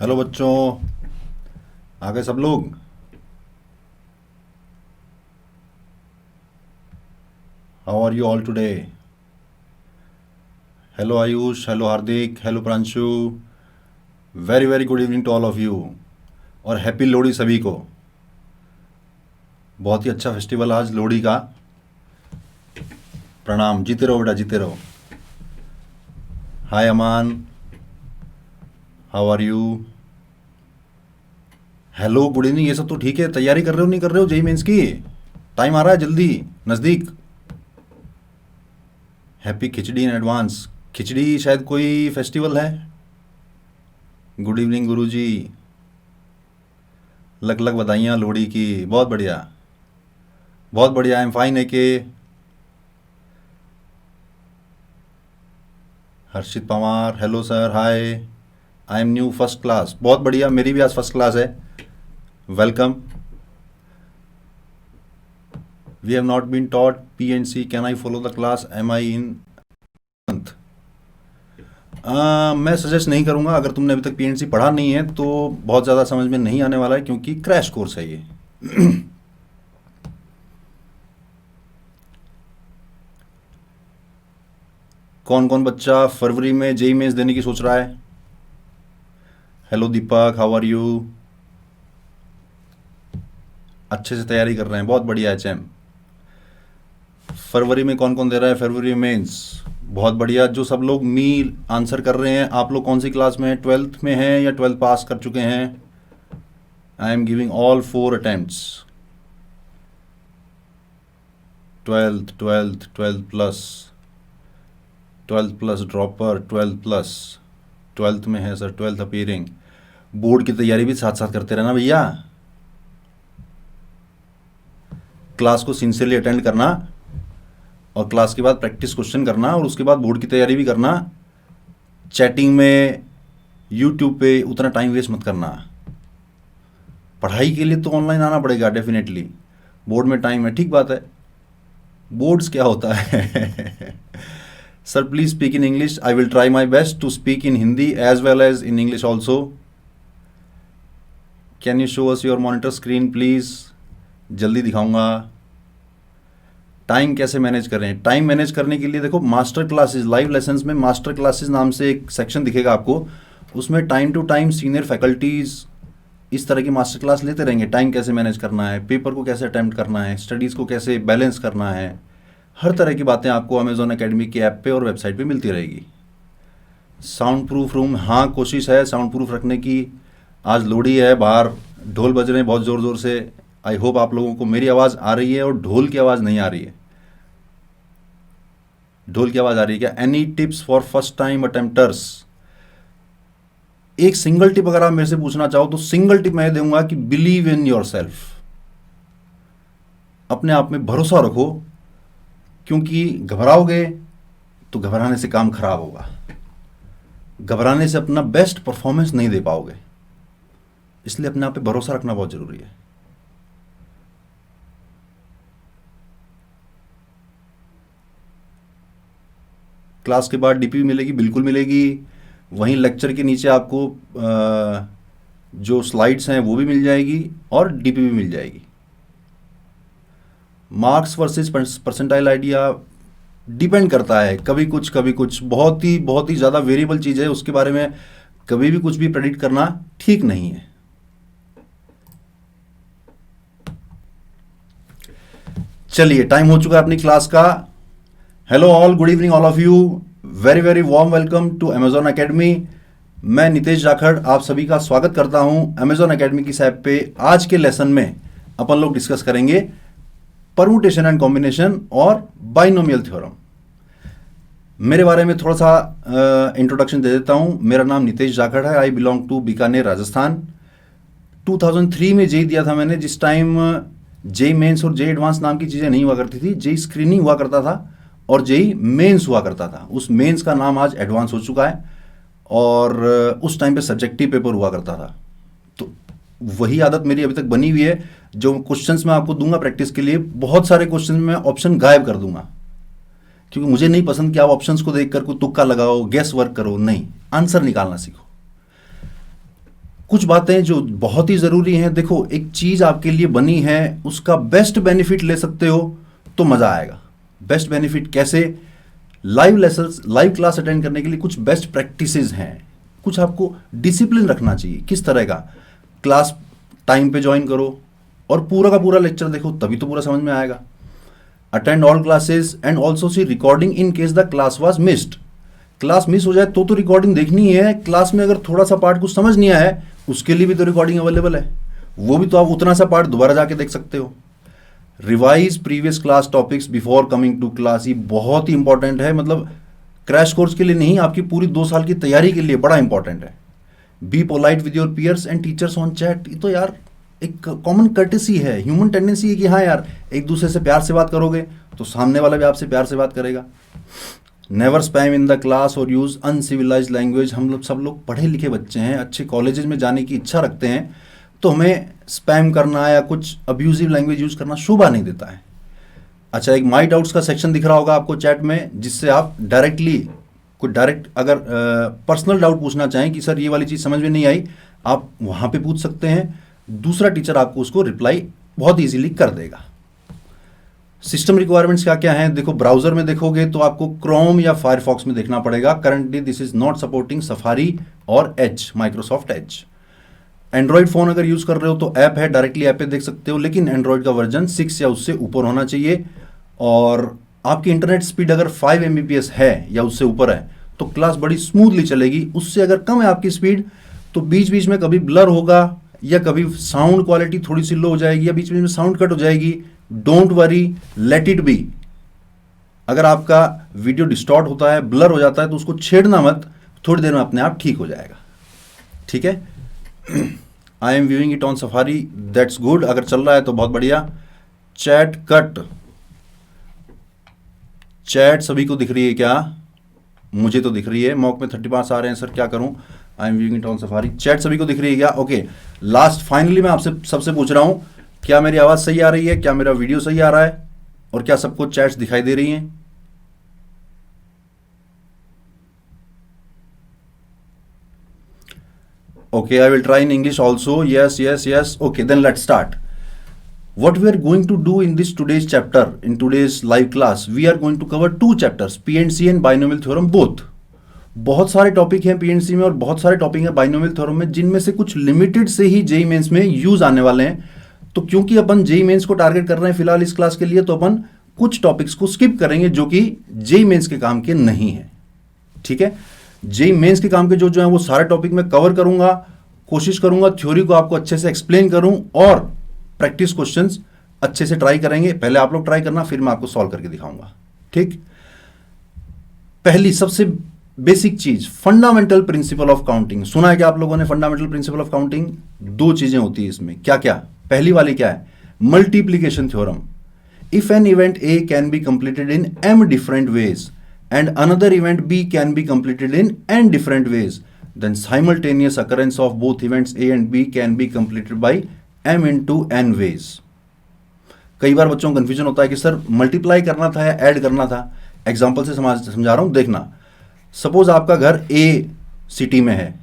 Hello बच्चों, आ गए सब लोग। How are you all today? Hello Ayush, hello Hardik, hello Pranshu. Very very good evening to all of you. और happy Lohri सभी को। बहुत ही अच्छा फेस्टिवल आज लोहड़ी का। प्रणाम, जीते रहो बेटा, जीते रहो। Hi Aman, how are you? Hello, good evening. ये सब तो ठीक है, तैयारी कर रहे हो नहीं कर रहे हो जेई मेंस की? टाइम आ रहा है जल्दी, नज़दीक। Happy khichdi in advance. खिचड़ी शायद कोई फेस्टिवल है। गुड इवनिंग गुरुजी। लग लग बधाइयाँ लोहड़ी की। बहुत बढ़िया, बहुत बढ़िया। आई एम फाइन है कि Harshit Pawar, hello sir, hi. I am new first class. बहुत बढ़िया, मेरी भी आज फर्स्ट क्लास है। Welcome. We have not been taught P and C, can I follow the class, am I in month? मैं suggest नहीं करूँगा। अगर तुमने अभी तक पी एंड सी पढ़ा नहीं है तो बहुत ज़्यादा समझ में नहीं आने वाला है, क्योंकि क्रैश कोर्स है ये। कौन कौन बच्चा फरवरी में जेई मेंस देने की सोच रहा है? Hello Deepak, how are you? अच्छे से तैयारी कर रहे हैं, बहुत बढ़िया। एचएम, फरवरी में कौन कौन दे रहा है फरवरी मेंस? बहुत बढ़िया। जो सब लोग मी आंसर कर रहे हैं, आप लोग कौन सी क्लास में हैं? 12th में हैं या 12th पास कर चुके हैं? I am giving all 4 attempts. 12th, 12th, 12th plus, 12th plus dropper, 12th plus, 12th में है सर, 12th अपीयरिंग। बोर्ड की तैयारी भी साथ साथ करते रहना भैया। क्लास को सिंसियरली अटेंड करना, और क्लास के बाद प्रैक्टिस क्वेश्चन करना, और उसके बाद बोर्ड की तैयारी भी करना। चैटिंग में, यूट्यूब पे उतना टाइम वेस्ट मत करना। पढ़ाई के लिए तो ऑनलाइन आना पड़ेगा डेफिनेटली। बोर्ड में टाइम है, ठीक बात है। बोर्ड्स क्या होता है? Sir please speak in English. I will try my best to speak in Hindi as well as in English also. Can you show us your monitor screen please? जल्दी दिखाऊंगा। टाइम कैसे मैनेज करें? टाइम मैनेज करने के लिए देखो, master classes, live lessons में master classes नाम से एक सेक्शन दिखेगा आपको। उसमें time to time senior faculties इस तरह की मास्टर क्लास लेते रहेंगे। टाइम कैसे मैनेज करना है, पेपर को कैसे अटेम्प्ट करना है, स्टडीज़ को कैसे बैलेंस करना है, हर तरह की बातें आपको अमेजॉन एकेडमी के ऐप पे और वेबसाइट पे मिलती रहेगी। साउंड प्रूफ रूम, हाँ कोशिश है साउंड प्रूफ रखने की। आज लोहड़ी है, बाहर ढोल बज रहे हैं बहुत ज़ोर ज़ोर से। आई होप आप लोगों को मेरी आवाज़ आ रही है और ढोल की आवाज़ नहीं आ रही है। ढोल की आवाज़ आ रही है क्या? Any tips for first time attempters? एक सिंगल टिप अगर आप मेरे से पूछना चाहो तो सिंगल टिप मैं दूंगा कि बिलीव इन योर सेल्फ। अपने आप में भरोसा रखो, क्योंकि घबराओगे तो घबराने से काम खराब होगा। घबराने से अपना बेस्ट परफॉर्मेंस नहीं दे पाओगे। इसलिए अपने आप पे भरोसा रखना बहुत जरूरी है। क्लास के बाद डीपी मिलेगी, बिल्कुल मिलेगी। वहीं लेक्चर के नीचे आपको जो स्लाइड्स हैं वो भी मिल जाएगी, और डीपी भी मिल जाएगी। Marks versus percentile idea depend करता है, कभी कुछ कभी कुछ। बहुत ही ज़्यादा वेरिएबल चीज़ है, उसके बारे में कभी भी कुछ भी प्रेडिक्ट करना ठीक नहीं है। चलिए, टाइम हो चुका है अपनी क्लास का। Hello all, good evening all of you. Very very warm welcome to Amazon Academy. मैं नितेश जाखड़ आप सभी का स्वागत करता हूं अमेजॉन एकेडमी की ऐप पे। आज के लेसन में अपन लोग डिस्कस करेंगे परमुटेशन एंड कॉम्बिनेशन और बाइनोमियल थ्योरम। मेरे बारे में थोड़ा सा इंट्रोडक्शन दे देता हूं। मेरा नाम नितेश जाखड़ है। I belong to Bikaner, Rajasthan. 2003 में जेई दिया था मैंने, जिस टाइम जेई मेंस और जेई एडवांस नाम की चीज़ें नहीं हुआ करती थी। जेई स्क्रीनिंग हुआ करता था और जेई मेंस हुआ करता था। उस मेंस का नाम आज एडवांस हो चुका है, और उस टाइम पे सब्जेक्टिव पेपर हुआ करता था। तो वही आदत मेरी अभी तक बनी हुई है। जो क्वेश्चंस मैं आपको दूंगा प्रैक्टिस के लिए, बहुत सारे क्वेश्चन में ऑप्शन गायब कर दूंगा, क्योंकि मुझे नहीं पसंद कि आप ऑप्शंस को देखकर कोई तुक्का लगाओ, गेस वर्क करो। नहीं, आंसर निकालना सीखो। कुछ बातें जो बहुत ही ज़रूरी हैं, देखो एक चीज़ आपके लिए बनी है, उसका बेस्ट बेनिफिट ले सकते हो तो मज़ा आएगा। बेस्ट बेनिफिट कैसे? Live lessons, live class attend करने के लिए कुछ बेस्ट प्रैक्टिसेस हैं, कुछ आपको डिसिप्लिन रखना चाहिए। किस तरह का? क्लास टाइम पे ज्वाइन करो और पूरा का पूरा लेक्चर देखो, तभी तो पूरा समझ में आएगा। Attend all classes and also see recording in case the class was missed. Class miss हो जाए तो रिकॉर्डिंग देखनी है। क्लास में अगर थोड़ा सा पार्ट कुछ समझ नहीं आया है, उसके लिए भी तो रिकॉर्डिंग अवेलेबल है, वो भी तो आप उतना सा पार्ट दोबारा जाके देख सकते हो। Revise previous class topics before coming to class, ये बहुत ही इंपॉर्टेंट है। मतलब क्रैश कोर्स के लिए नहीं, आपकी पूरी 2 साल की तैयारी के लिए बड़ा इंपॉर्टेंट है। Be polite with your piers and teachers on chat, ये तो यार एक कॉमन कर्टेसी है, ह्यूमन टेंडेंसी है कि हाँ यार एक दूसरे से प्यार से बात करोगे तो सामने वाला भी आपसे प्यार से बात करेगा। Never spam in the class और यूज़ अनसिविलाइज्ड लैंग्वेज। हम लोग सब लोग पढ़े लिखे बच्चे हैं, अच्छे कॉलेजेस में जाने की इच्छा रखते हैं, तो हमें स्पैम करना या कुछ अब्यूजिव लैंग्वेज यूज़ करना शोभा नहीं देता है। अच्छा, एक माई डाउट्स का सेक्शन दिख रहा होगा आपको चैट में, जिससे आप डायरेक्टली कोई डायरेक्ट अगर पर्सनल डाउट पूछना चाहें कि सर ये वाली चीज़ समझ में नहीं आई, आप वहाँ पे पूछ सकते हैं। दूसरा टीचर आपको उसको रिप्लाई बहुत ईजीली कर देगा। सिस्टम रिक्वायरमेंट्स क्या क्या हैं? देखो ब्राउजर में देखोगे तो आपको क्रोम या फायरफॉक्स में देखना पड़ेगा। Currently this is not supporting Safari और Edge, Microsoft Edge. Android phone अगर यूज़ कर रहे हो तो ऐप है, डायरेक्टली ऐप पे देख सकते हो, लेकिन एंड्रॉइड का वर्जन 6 या उससे ऊपर होना चाहिए। और आपकी इंटरनेट स्पीड अगर 5 Mbps है या उससे ऊपर है तो क्लास बड़ी स्मूथली चलेगी। उससे अगर कम है आपकी स्पीड तो बीच बीच में कभी ब्लर होगा या कभी साउंड क्वालिटी थोड़ी सी लो हो जाएगी या बीच बीच में साउंड कट हो जाएगी। Don't worry, let it be. अगर आपका वीडियो डिस्टॉर्ट होता है, ब्लर हो जाता है, तो उसको छेड़ना मत, थोड़ी देर में अपने आप ठीक हो जाएगा। ठीक है। I am viewing it on safari, that's good. अगर चल रहा है तो बहुत बढ़िया। चैट कट, चैट सभी को दिख रही है क्या? मुझे तो दिख रही है। मॉक में 35 आ रहे हैं सर, क्या करूं? I am viewing it on safari. Chat सभी को दिख रही है क्या? ओके। लास्ट फाइनली मैं आपसे सबसे पूछ रहा हूं, क्या मेरी आवाज़ सही आ रही है? क्या मेरा वीडियो सही आ रहा है? और क्या सबको चैट्स दिखाई दे रही हैं? Okay, I will try in English also. Yes, yes, yes. Okay, then let's start. What we are going to do in this today's chapter, in today's live class, we are going to cover 2 chapters, PNC and binomial theorem both. बहुत सारे topic हैं PNC में और बहुत सारे topic हैं binomial theorem में, जिनमें से कुछ लिमिटेड से ही जेईई मेंस में यूज आने वाले हैं। तो क्योंकि अपन जेईई मेंस को टारगेट कर रहे हैं फिलहाल इस क्लास के लिए, तो अपन कुछ टॉपिक्स को स्किप करेंगे जो कि जेईई मेंस के काम के नहीं है। ठीक है। जेईई मेंस के काम के जो है वो सारे टॉपिक में कवर करूंगा, कोशिश करूंगा थ्योरी को आपको अच्छे से एक्सप्लेन करूं और प्रैक्टिस क्वेश्चंस अच्छे से ट्राई करेंगे। पहले आप लोग ट्राई करना, फिर मैं आपको सॉल्व करके दिखाऊंगा। ठीक। पहली सबसे बेसिक चीज, फंडामेंटल प्रिंसिपल ऑफ काउंटिंग। सुना है क्या आप लोगों ने फंडामेंटल प्रिंसिपल ऑफ काउंटिंग? 2 चीजें होती है इसमें। क्या क्या? पहली वाली क्या है? Multiplication theorem. If an event A can be completed in m different ways and another event B can be completed in n different ways, then simultaneous occurrence of both events A and B can be completed by m into n ways. कई बार बच्चों को confusion होता है कि sir multiply करना था या add करना था। एग्जाम्पल से समझा रहा हूं, देखना। सपोज आपका घर A सिटी में है,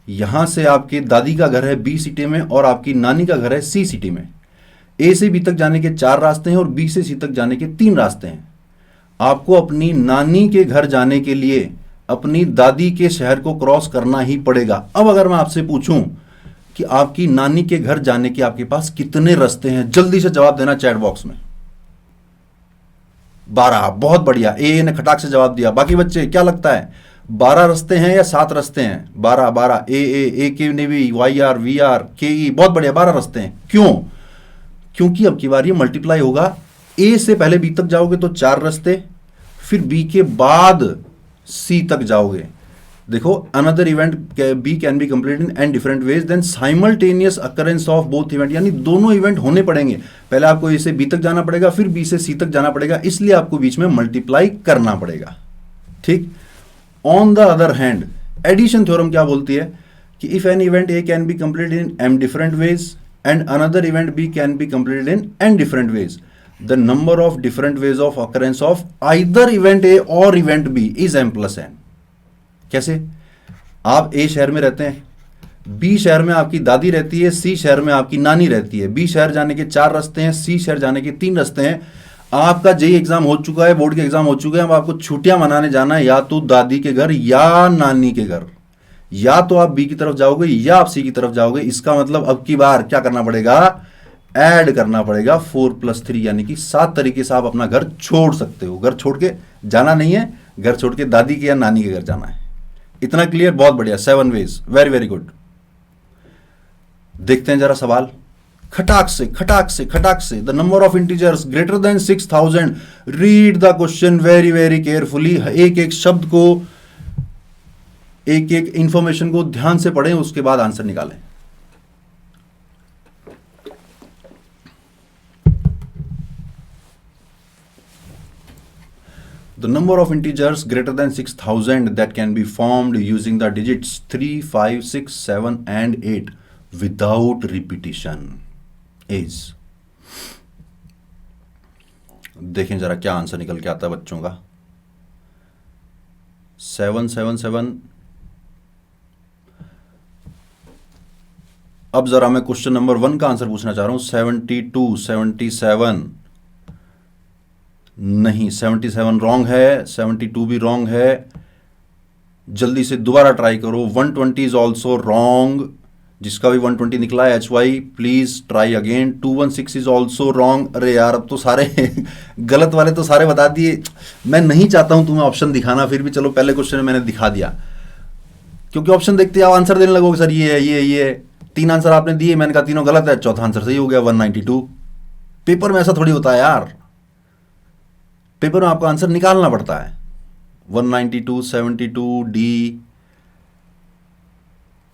यहां से आपकी दादी का घर है B सिटी में और आपकी नानी का घर है C सिटी में। A से B तक जाने के 4 रास्ते हैं और B से C तक जाने के 3 रास्ते हैं। आपको अपनी नानी के घर जाने के लिए अपनी दादी के शहर को क्रॉस करना ही पड़ेगा। अब अगर मैं आपसे पूछूं कि आपकी नानी के घर जाने के आपके पास कितने रास्ते हैं, जल्दी से जवाब देना चैट बॉक्स में। 12। बहुत बढ़िया, ए ने खटाक से जवाब दिया। बाकी बच्चे क्या लगता है, 12 रास्ते हैं या 7 रास्ते हैं? 12 12। ए के ने भी YR VR KE, बहुत बढ़िया, 12 रास्ते हैं। क्यों? क्योंकि अब की बार ये मल्टीप्लाई होगा। ए से पहले बी तक जाओगे तो 4 रास्ते, फिर बी के बाद सी तक जाओगे। देखो, another event B can be completed in n different ways, then simultaneous occurrence of both event, यानी दोनों इवेंट होने पड़ेंगे। पहले आपको ए से बी तक जाना पड़ेगा, फिर बी से सी तक जाना पड़ेगा, इसलिए आपको बीच में मल्टीप्लाई करना पड़ेगा। ठीक। On the other hand, addition theorem क्या बोलती है कि if an event A can be completed in m different ways and another event B can be completed in n different ways, the number of different ways of occurrence of either event A or event B is m plus n। कैसे? आप A शहर में रहते हैं, B शहर में आपकी दादी रहती है, सी शहर में आपकी नानी रहती है। बी शहर जाने के 4 रास्ते हैं, सी शहर जाने के 3 रास्ते हैं। आपका जेई एग्जाम हो चुका है, बोर्ड के एग्जाम हो चुके हैं, अब आपको छुट्टियां मनाने जाना है या तो दादी के घर या नानी के घर। या तो आप बी की तरफ जाओगे या आप सी की तरफ जाओगे। इसका मतलब अब की बार क्या करना पड़ेगा, ऐड करना पड़ेगा 4+3, यानी कि 7 तरीके से आप अपना घर छोड़ सकते हो। घर छोड़ के जाना नहीं है, घर छोड़ के दादी के या नानी के घर जाना है। इतना क्लियर, बहुत बढ़िया, 7 वेज, वेरी वेरी गुड। देखते हैं जरा सवाल, खटाक से खटाक से खटाक से। The number of integers greater than 6000। Read the question very very carefully. एक एक शब्द को, एक एक इंफॉर्मेशन को ध्यान से पढ़ें, उसके बाद आंसर निकालें। The number of integers greater than 6000 that can be formed using the digits 3, 5, 6, 7 and 8 without repetition is। देखें जरा क्या आंसर निकल के आता है बच्चों का। 777। अब जरा मैं क्वेश्चन नंबर 1 का आंसर पूछना चाह रहा हूं। 72, 77 नहीं, 77 रॉन्ग है, 72 भी रॉन्ग है। जल्दी से दोबारा ट्राई करो। 120 इज ऑल्सो रॉन्ग। जिसका भी 120 निकला है HY please try again. 216 is also wrong. अरे यार, अब तो सारे गलत वाले तो सारे बता दिए। मैं नहीं चाहता हूं तुम्हें ऑप्शन दिखाना, फिर भी चलो पहले क्वेश्चन में मैंने दिखा दिया, क्योंकि ऑप्शन देखते आप आंसर देने लगोगे सर ये है ये है। 3 आंसर आपने दिए, मैंने कहा तीनों गलत है, चौथा आंसर सही हो गया 192। पेपर में ऐसा थोड़ी होता है यार, पेपर में आपका आंसर निकालना पड़ता है। 192, 72, डी।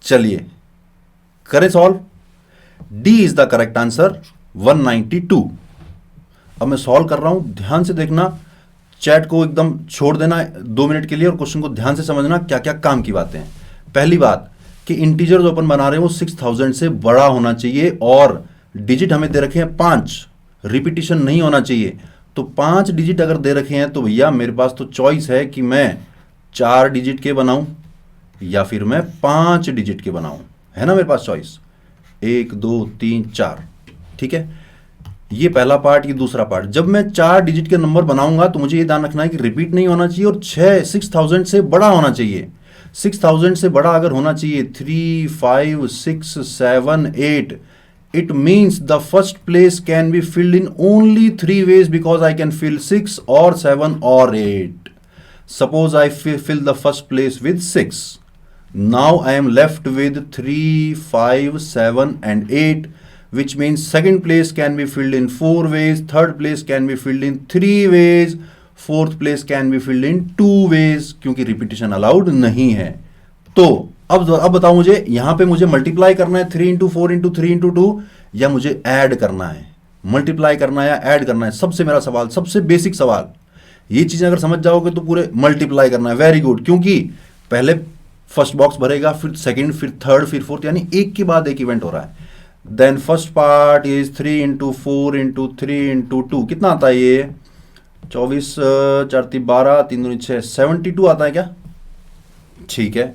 चलिए करें solve. D is the correct answer, 192। अब मैं सॉल्व कर रहा हूं, ध्यान से देखना। चैट को एकदम छोड़ देना 2 मिनट के लिए और क्वेश्चन को ध्यान से समझना क्या क्या काम की बातें हैं। पहली बात कि इंटीजर जो अपन बना रहे हैं वो 6000 से बड़ा होना चाहिए और डिजिट हमें दे रखे हैं 5, रिपीटिशन नहीं होना चाहिए। तो 5 डिजिट अगर दे रखे हैं तो भैया मेरे पास तो चॉइस है कि मैं 4 डिजिट के बनाऊं या फिर मैं 5 डिजिट के बनाऊं, है ना मेरे पास चॉइस। 1, 2, 3, 4, ठीक है। ये पहला पार्ट, ये दूसरा पार्ट। जब मैं 4 डिजिट के नंबर बनाऊंगा तो मुझे ये ध्यान रखना है कि रिपीट नहीं होना चाहिए और 6000 से बड़ा होना चाहिए। 6000 से बड़ा अगर होना चाहिए 3, 5, 6, 7, 8, it means the first place can be filled in only 3 ways because I can fill 6 or 7 or 8. Suppose I fill the first place with 6. Now I am left with 3, 5, 7 and 8, which means second place can be filled in 4 ways, third place can be filled in 3 ways, fourth place can be filled in 2 ways, क्योंकि repetition allowed नहीं है। तो अब बताओ मुझे, यहां पे मुझे मल्टीप्लाई करना है 3 इंटू 4 इंटू 3 इंटू 2 या मुझे ऐड करना है? मल्टीप्लाई करना है या ऐड करना है, सबसे मेरा सवाल, सबसे बेसिक सवाल। ये चीजें अगर समझ जाओगे तो पूरे मल्टीप्लाई करना है। वेरी गुड, क्योंकि पहले फर्स्ट बॉक्स भरेगा, फिर सेकंड, फिर थर्ड, फिर फोर्थ, यानी एक के बाद एक इवेंट हो रहा है। Then first part is 3 into 4 into 3 into 2, कितना आता है ये? 24, 4 3 12, 3 2 6, 72 आता है क्या? ठीक है।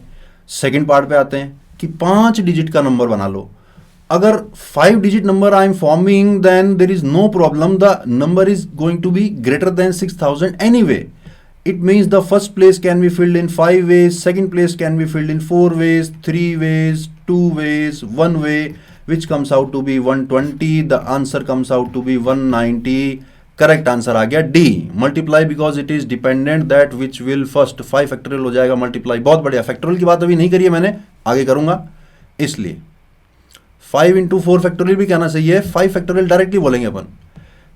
सेकेंड पार्ट पे आते हैं कि 5 डिजिट का नंबर बना लो। अगर 5 digit number I am forming then there is no problem, the number is going to be greater than 6000 anyway. It means the first place can be filled in 5 ways, second place can be filled in 4 ways, 3 ways, 2 ways, 1 way, which comes out to be 120. The answer comes out to be 190. Correct answer आ गया D, multiply because it is dependent that which will first. 5 factorial हो जाएगा multiply. बहुत बढ़िया, factorial की बात अभी नहीं करी है मैंने, आगे करूंगा, इसलिए 5 इंटू 4 फैक्टोरियल भी कहना सही है। 5 फैक्टोरियल डायरेक्टली बोलेंगे अपन।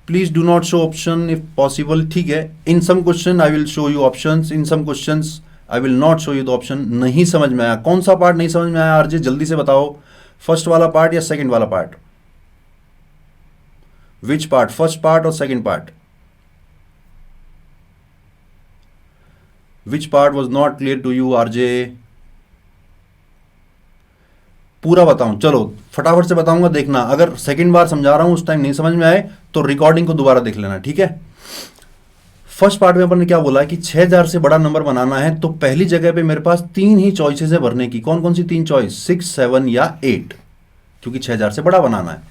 Please do not show option if possible, ठीक है। In some question I will show you options, in some questions I will not show you the option. नहीं समझ में आया, कौन सा पार्ट नहीं समझ में आया आरजे, जल्दी से बताओ। फर्स्ट वाला पार्ट या सेकंड वाला part? Which part, first part और second part? Which part was not clear to you RJ? पूरा बताऊं, चलो फटाफट से बताऊंगा, देखना। अगर सेकंड बार समझा रहा हूं उस टाइम नहीं समझ में आए तो रिकॉर्डिंग को दोबारा देख लेना, ठीक है। फर्स्ट पार्ट में अपन ने क्या बोला कि 6000 से बड़ा नंबर बनाना है तो पहली जगह पे मेरे पास 3 ही चॉइसेस है भरने की। कौन कौन सी 3 चॉइस? 6, 7 या 8, क्योंकि 6000 से बड़ा बनाना है।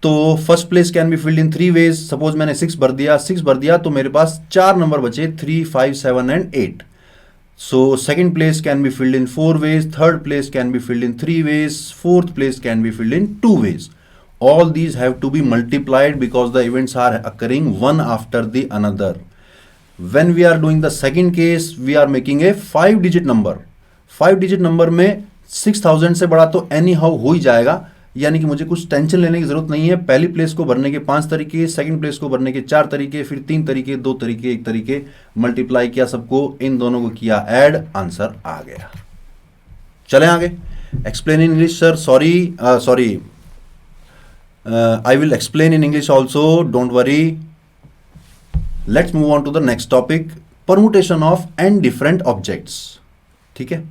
तो first place can be filled in 3 ways. Suppose मैंने 6 भर दिया तो मेरे पास 4 नंबर बचे, 3, 5, 7 and 8। So second place can be filled in 4 ways, third place can be filled in 3 ways, fourth place can be filled in 2 ways. All these have to be multiplied because the events are occurring one after the another. When we are doing the second case, we are making a 5-digit number. 5-digit number में 6000 से बड़ा तो any how हो ही जाएगा, यानी कि मुझे कुछ टेंशन लेने की जरूरत नहीं है। पहली प्लेस को भरने के 5 तरीके, सेकंड प्लेस को भरने के 4 तरीके, फिर 3 तरीके, 2 तरीके, 1 तरीके, मल्टीप्लाई किया सबको, इन दोनों को किया ऐड, आंसर आ गया। चलें आगे। Explain in English sir, sorry I will explain in English also, don't worry. Let's move on to the next topic, permutation of n different objects. ठीक है,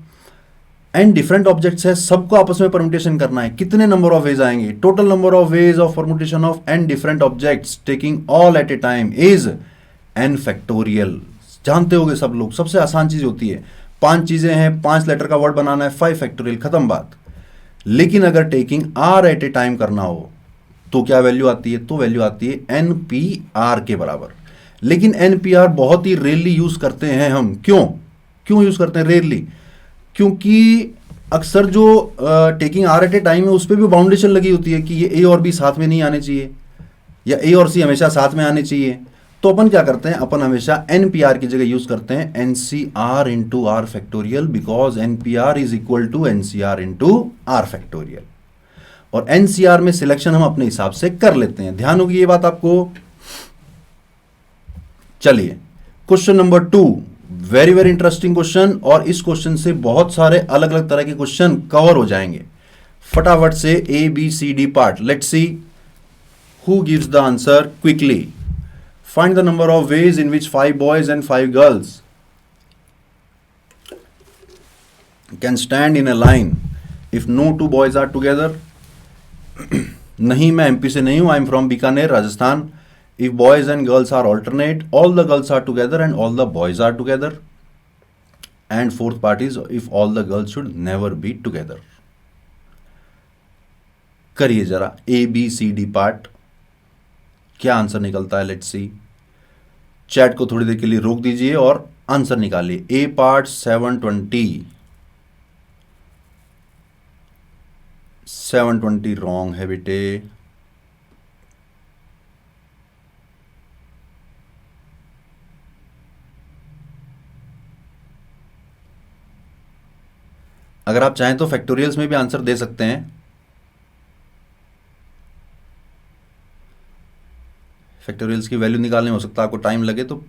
एन डिफरेंट ऑब्जेक्ट्स है, सबको आपस में परम्यूटेशन करना है। कितने नंबर ऑफ वेज आएंगे? Total number of ways of permutation of n different objects taking all at a time is n factorial. जानते होंगे सब लोग, सबसे आसान चीज होती है। 5 चीजें हैं, 5 लेटर का वर्ड बनाना है, 5 फैक्टोरियल, खत्म बात। लेकिन अगर taking r at a time करना हो तो क्या वैल्यू आती है? तो वैल्यू आती है NPR के बराबर। लेकिन NPR बहुत ही रेयरली यूज करते हैं हम। क्यों यूज करते हैं रेयरली? क्योंकि अक्सर जो taking r at a time है उस पर भी बाउंडेशन लगी होती है कि ये ए और बी साथ में नहीं आने चाहिए, या ए और सी हमेशा साथ में आने चाहिए। तो अपन क्या करते हैं? अपन हमेशा NPR की जगह यूज करते हैं NCR into r factorial, because NPR is equal to NCR into r factorial. और NCR में सिलेक्शन हम अपने हिसाब से कर लेते हैं। ध्यान होगी ये बात आपको। चलिए question number 2, very very interesting question, और इस क्वेश्चन से बहुत सारे अलग अलग तरह के क्वेश्चन कवर हो जाएंगे। फटाफट से ABCD part, let's see who gives the answer quickly. Find the number of ways in which 5 boys and 5 girls can stand in a line if no 2 boys are together. नहीं, मैं MP से नहीं हूं, I am from Bikaner, Rajasthan. If boys and girls are alternate, all the girls are together and all the boys are together. And fourth part is if all the girls should never be together. करिए जरा ABCD part, क्या answer निकलता है? Let's see. Chat को थोड़ी देर के लिए रोक दीजिए और आंसर निकालिए। A पार्ट 720 रॉन्ग है बेटे। अगर आप चाहें तो फैक्टोरियल्स में भी आंसर दे सकते हैं। फैक्टोरियल्स की वैल्यू निकालने में हो सकता है आपको टाइम लगे, तो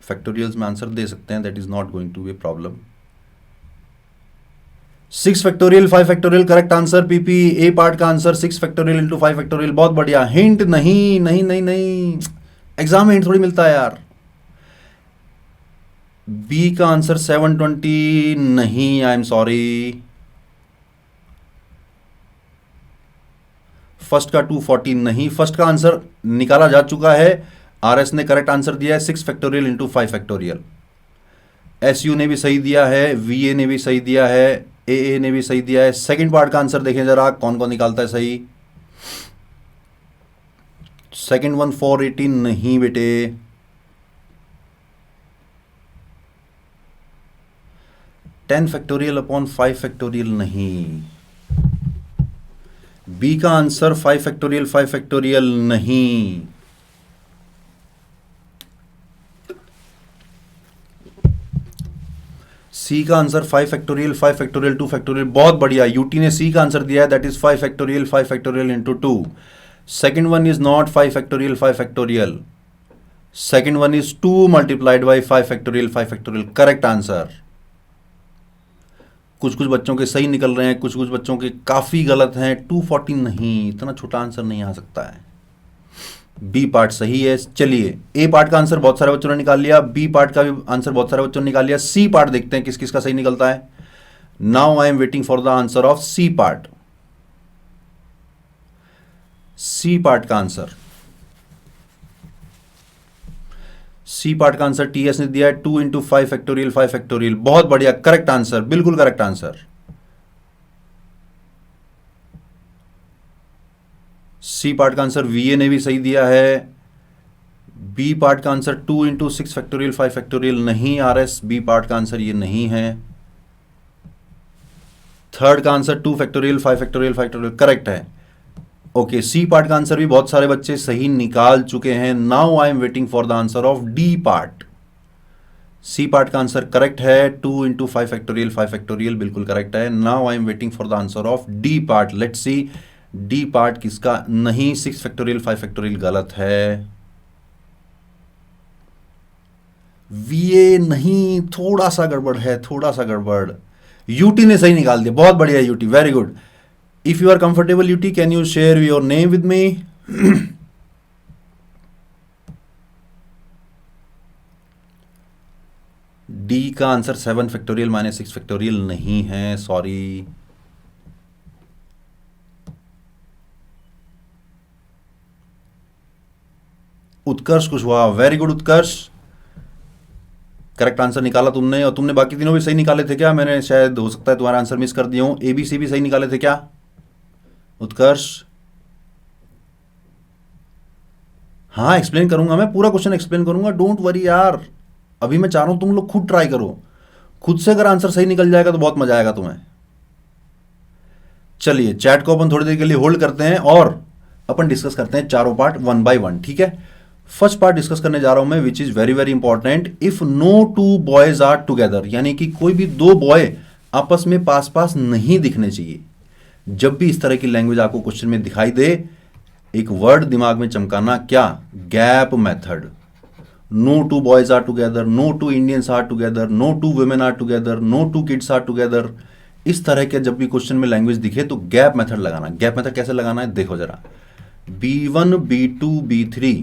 फैक्टोरियल्स में आंसर दे सकते हैं। That is not going to be problem. 6 factorial 5 factorial correct answer. PP A part का आंसर 6 फैक्टोरियल इंटू 5 फैक्टोरियल। बहुत बढ़िया। हिंट नहीं नहीं नहीं नहीं, एग्जाम में हिंट थोड़ी मिलता है यार। B का आंसर 720 नहीं, आई एम सॉरी। फर्स्ट का 240 नहीं, फर्स्ट का आंसर निकाला जा चुका है। RS ने करेक्ट आंसर दिया है 6 फैक्टोरियल इंटू 5 फैक्टोरियल। SU ने भी सही दिया है, VA ने भी सही दिया है, AA ने भी सही दिया है। सेकंड पार्ट का आंसर देखें जरा, कौन कौन निकालता है सही। सेकंड वन 480 नहीं बेटे। 10 फैक्टोरियल अपॉन 5 फैक्टोरियल नहीं। B का आंसर 5 फैक्टोरियल नहीं। C का आंसर 5 फैक्टोरियल 2 फैक्टोरियल। बहुत बढ़िया। UT ने C का आंसर दिया है, that is 5 factorial into 2। Second one is not 5 factorial. Second one is 2 multiplied by 5 factorial. Correct answer. कुछ बच्चों के सही निकल रहे हैं, कुछ बच्चों के काफी गलत हैं। 240 नहीं, इतना छोटा आंसर नहीं आ सकता है। B पार्ट सही है। चलिए A पार्ट का आंसर बहुत सारे बच्चों ने निकाल लिया, B पार्ट का भी आंसर बहुत सारे बच्चों ने निकाल लिया। C पार्ट देखते हैं किस किस का सही निकलता है। Now I am waiting for the answer of C part. C part का आंसर सी पार्ट का आंसर टी एस ने दिया है 2 इंटू 5 फैक्टोरियल 5 फैक्टोरियल, बहुत बढ़िया, करेक्ट आंसर, बिल्कुल करेक्ट आंसर। सी पार्ट का आंसर वी ए ने भी सही दिया है। बी पार्ट का आंसर 2 इंटू 6 फैक्टोरियल 5 फैक्टोरियल नहीं, आर एस बी पार्ट का आंसर ये नहीं है। थर्ड का answer 2 factorial 5 factorial factorial correct है। ओके, सी पार्ट का आंसर भी बहुत सारे बच्चे सही निकाल चुके हैं। Now I am waiting for the answer of D part. C part का आंसर करेक्ट है, 2 इंटू 5 फैक्टोरियल 5 फैक्टोरियल बिल्कुल करेक्ट है। Now I am waiting for the answer of D part. Let's see D part किसका, नहीं 6 factorial 5 factorial गलत है। वीए नहीं, थोड़ा सा गड़बड़ है, थोड़ा सा गड़बड़। यूटी ने सही निकाल दिया, बहुत बढ़िया UT, very good. If you are comfortable UT, can you share your name with me? D का आंसर 7 फैक्टोरियल माइनस 6 फैक्टोरियल नहीं है, sorry. Utkarsh Kushwaha, very good Utkarsh, correct answer निकाला तुमने। और तुमने बाकी तीनों भी सही निकाले थे क्या? मैंने शायद, हो सकता है तुम्हारा आंसर मिस कर दिया हूं। ए बी सी भी सही निकाले थे क्या उत्कर्ष? हाँ, एक्सप्लेन करूंगा मैं, पूरा क्वेश्चन एक्सप्लेन करूंगा, डोंट वरी यार। अभी मैं चाह रहा हूं तुम लोग खुद ट्राई करो, खुद से अगर आंसर सही निकल जाएगा तो बहुत मजा आएगा तुम्हें। चलिए, चैट को अपन थोड़ी देर के लिए होल्ड करते हैं और अपन डिस्कस करते हैं चारों पार्ट 1 बाय 1, ठीक है। फर्स्ट पार्ट डिस्कस करने जा रहा हूं मैं, which is very very important. If no two boys are together, यानी कि कोई भी दो बॉय आपस में पास पास नहीं दिखने चाहिए। जब भी इस तरह की लैंग्वेज आपको क्वेश्चन में दिखाई दे, एक वर्ड दिमाग में चमकाना, क्या? Gap method. No two boys are together, no two Indians are together, no two women are together, no two kids are together. इस तरह के जब भी क्वेश्चन में लैंग्वेज दिखे तो गैप मेथड लगाना। गैप मेथड कैसे लगाना है देखो जरा। B1 B2 B3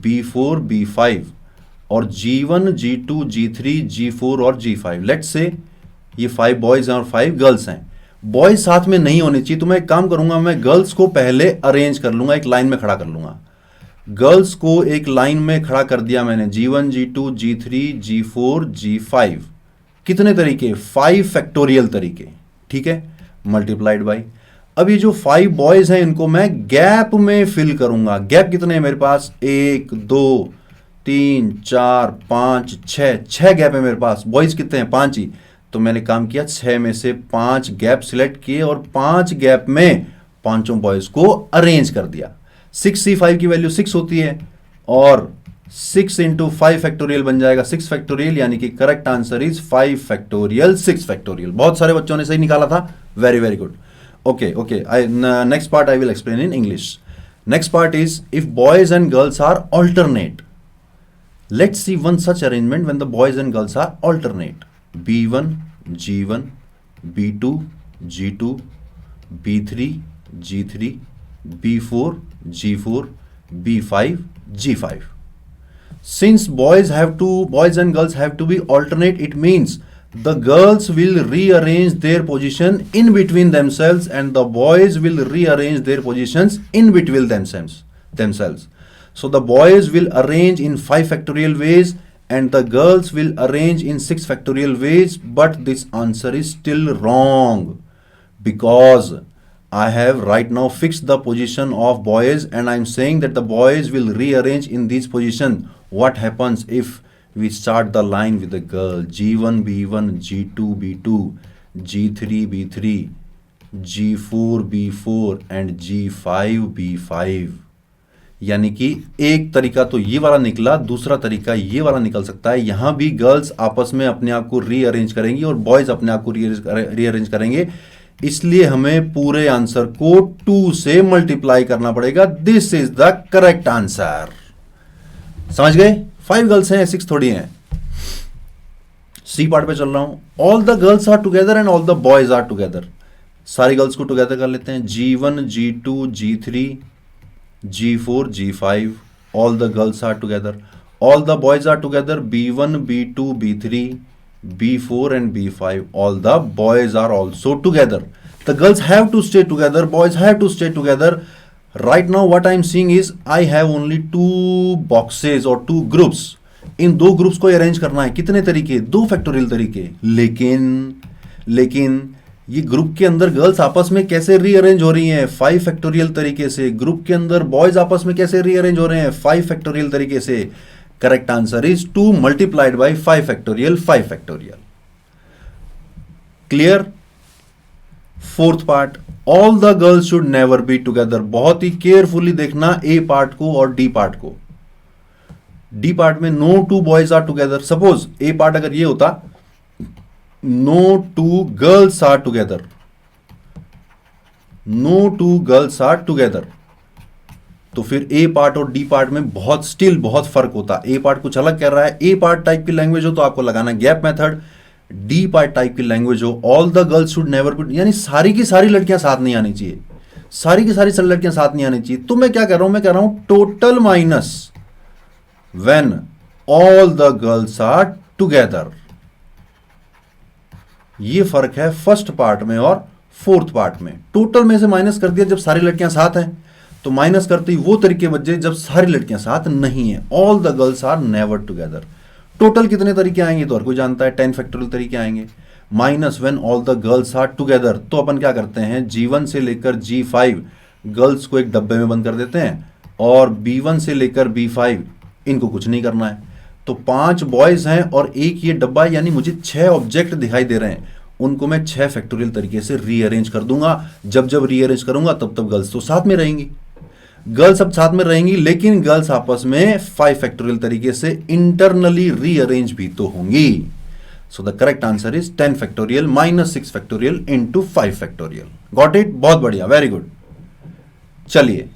B4 B5 और G1 G2 G3 G4 और G5। लेट्स से ये 5 बॉयज हैं और 5 गर्ल्स हैं। बॉयज साथ में नहीं होने चाहिए, तो मैं एक काम करूंगा, मैं गर्ल्स को पहले अरेंज कर लूंगा, एक लाइन में खड़ा कर लूंगा। गर्ल्स को एक लाइन में खड़ा कर दिया मैंने, G1 G2 G3 G4 G5। कितने तरीके? 5 फैक्टोरियल तरीके, ठीक है, मल्टीप्लाइड बाई। अब ये जो 5 बॉयज हैं इनको मैं गैप में फिल करूंगा। गैप कितने हैं मेरे पास? 1 2 3 4 5 6 गैप है मेरे पास। बॉयज कितने हैं? 5 ही। तो मैंने काम किया, 6 में से 5 गैप सिलेक्ट किए और 5 गैप में पांचों बॉयज को अरेंज कर दिया। 6C5 की वैल्यू 6 होती है और 6 इंटू 5 फैक्टोरियल बन जाएगा 6 फैक्टोरियल, यानी कि correct answer is 5 factorial 6 factorial. बहुत सारे बच्चों ने सही निकाला था, very very good. Okay, next part I will explain in English. Next part is, if boys and girls are alternate. Let's see one such arrangement when the boys and girls are alternate. B1 G1 B2 G2 B3 G3 B4 G4 B5 G5. Since boys and girls have to be alternate, it means the girls will rearrange their position in between themselves and the boys will rearrange their positions in between themselves. So the boys will arrange in 5 factorial ways and the girls will arrange in 6 factorial ways, but this answer is still wrong because I have right now fixed the position of boys and I am saying that the boys will rearrange in these positions. What happens if we start the line with the girl? G1 B1 G2 B2 G3 B3 G4 B4 and G5 B5। यानी कि एक तरीका तो ये वाला निकला, दूसरा तरीका ये वाला निकल सकता है। यहां भी गर्ल्स आपस में अपने आप को रीअरेंज करेंगी और बॉयज अपने आप को रीअरेंज करेंगे, इसलिए हमें पूरे आंसर को 2 से मल्टीप्लाई करना पड़ेगा। This is the correct answer. समझ गए? 5 गर्ल्स हैं, 6 थोड़ी हैं। सी पार्ट पे चल रहा हूं। All the girls are together and all the boys are together. सारी गर्ल्स को टुगेदर कर लेते हैं। G1 G2 G3 G4 G5, all the girls are together. All the boys are together, B1 B2 B3 B4 and B5. All the boys are also together. The girls have to stay together, boys have to stay together. Right now what I am seeing is I have only 2 boxes और 2 groups. इन 2 groups को arrange करना है, कितने तरीके, 2 factorial तरीके। लेकिन ये group के अंदर गर्ल्स आपस में कैसे रीअरेंज हो रही हैं, 5 फैक्टोरियल तरीके से। ग्रुप के अंदर बॉयज आपस में कैसे रीअरेंज हो रहे हैं, 5 फैक्टोरियल तरीके से। Correct answer is 2 multiplied by 5 factorial, 5 factorial. Clear. Fourth part, all the girls should never be together. बहुत ही केयरफुली देखना ए पार्ट को और डी पार्ट को। डी पार्ट में no 2 boys are together. Suppose A part अगर ये होता, no 2 girls are together, no 2 girls are together, तो फिर ए पार्ट और डी पार्ट में बहुत फर्क होता। ए पार्ट कुछ अलग कह रहा है, ए पार्ट टाइप की लैंग्वेज हो तो आपको लगाना gap method. D part type की लैंग्वेज हो, all the girls should never B, यानी सारी की सारी लड़कियां साथ नहीं आनी चाहिए, सारी की सारी लड़कियां साथ नहीं आनी चाहिए। तो मैं क्या कह रहा हूं, मैं कह रहा हूं total minus when all the girls are together. ये फर्क है फर्स्ट पार्ट में और फोर्थ पार्ट में। टोटल में से माइनस कर दिया जब सारी लड़कियां साथ हैं, तो माइनस करते ही वो तरीके बचे जब सारी लड़कियां साथ नहीं है। All the girls are never together. Total कितने तरीके आएंगे तो हर कोई जानता है, 10 फैक्टोरियल तरीके आएंगे। Minus when all the girls are together, तो अपन क्या करते हैं, G1 से लेकर G5 गर्ल्स को एक डब्बे में बंद कर देते हैं, और B1 से लेकर B5 इनको कुछ नहीं करना है। तो 5 बॉयज हैं और एक ये डब्बा, यानी मुझे 6 ऑब्जेक्ट दिखाई दे रहे हैं, उनको मैं 6 फैक्टोरियल तरीके से रीअरेंज कर दूंगा। जब जब रीअरेंज करूंगा तब तब गर्ल्स तो साथ में रहेंगी, गर्ल्स अब साथ में रहेंगी, लेकिन गर्ल्स आपस में 5 फैक्टोरियल तरीके से इंटरनली रीअरेंज भी तो होंगी। So the correct answer is 10 factorial minus 6 factorial into 5 factorial. Got it, बहुत बढ़िया, वेरी गुड। चलिए,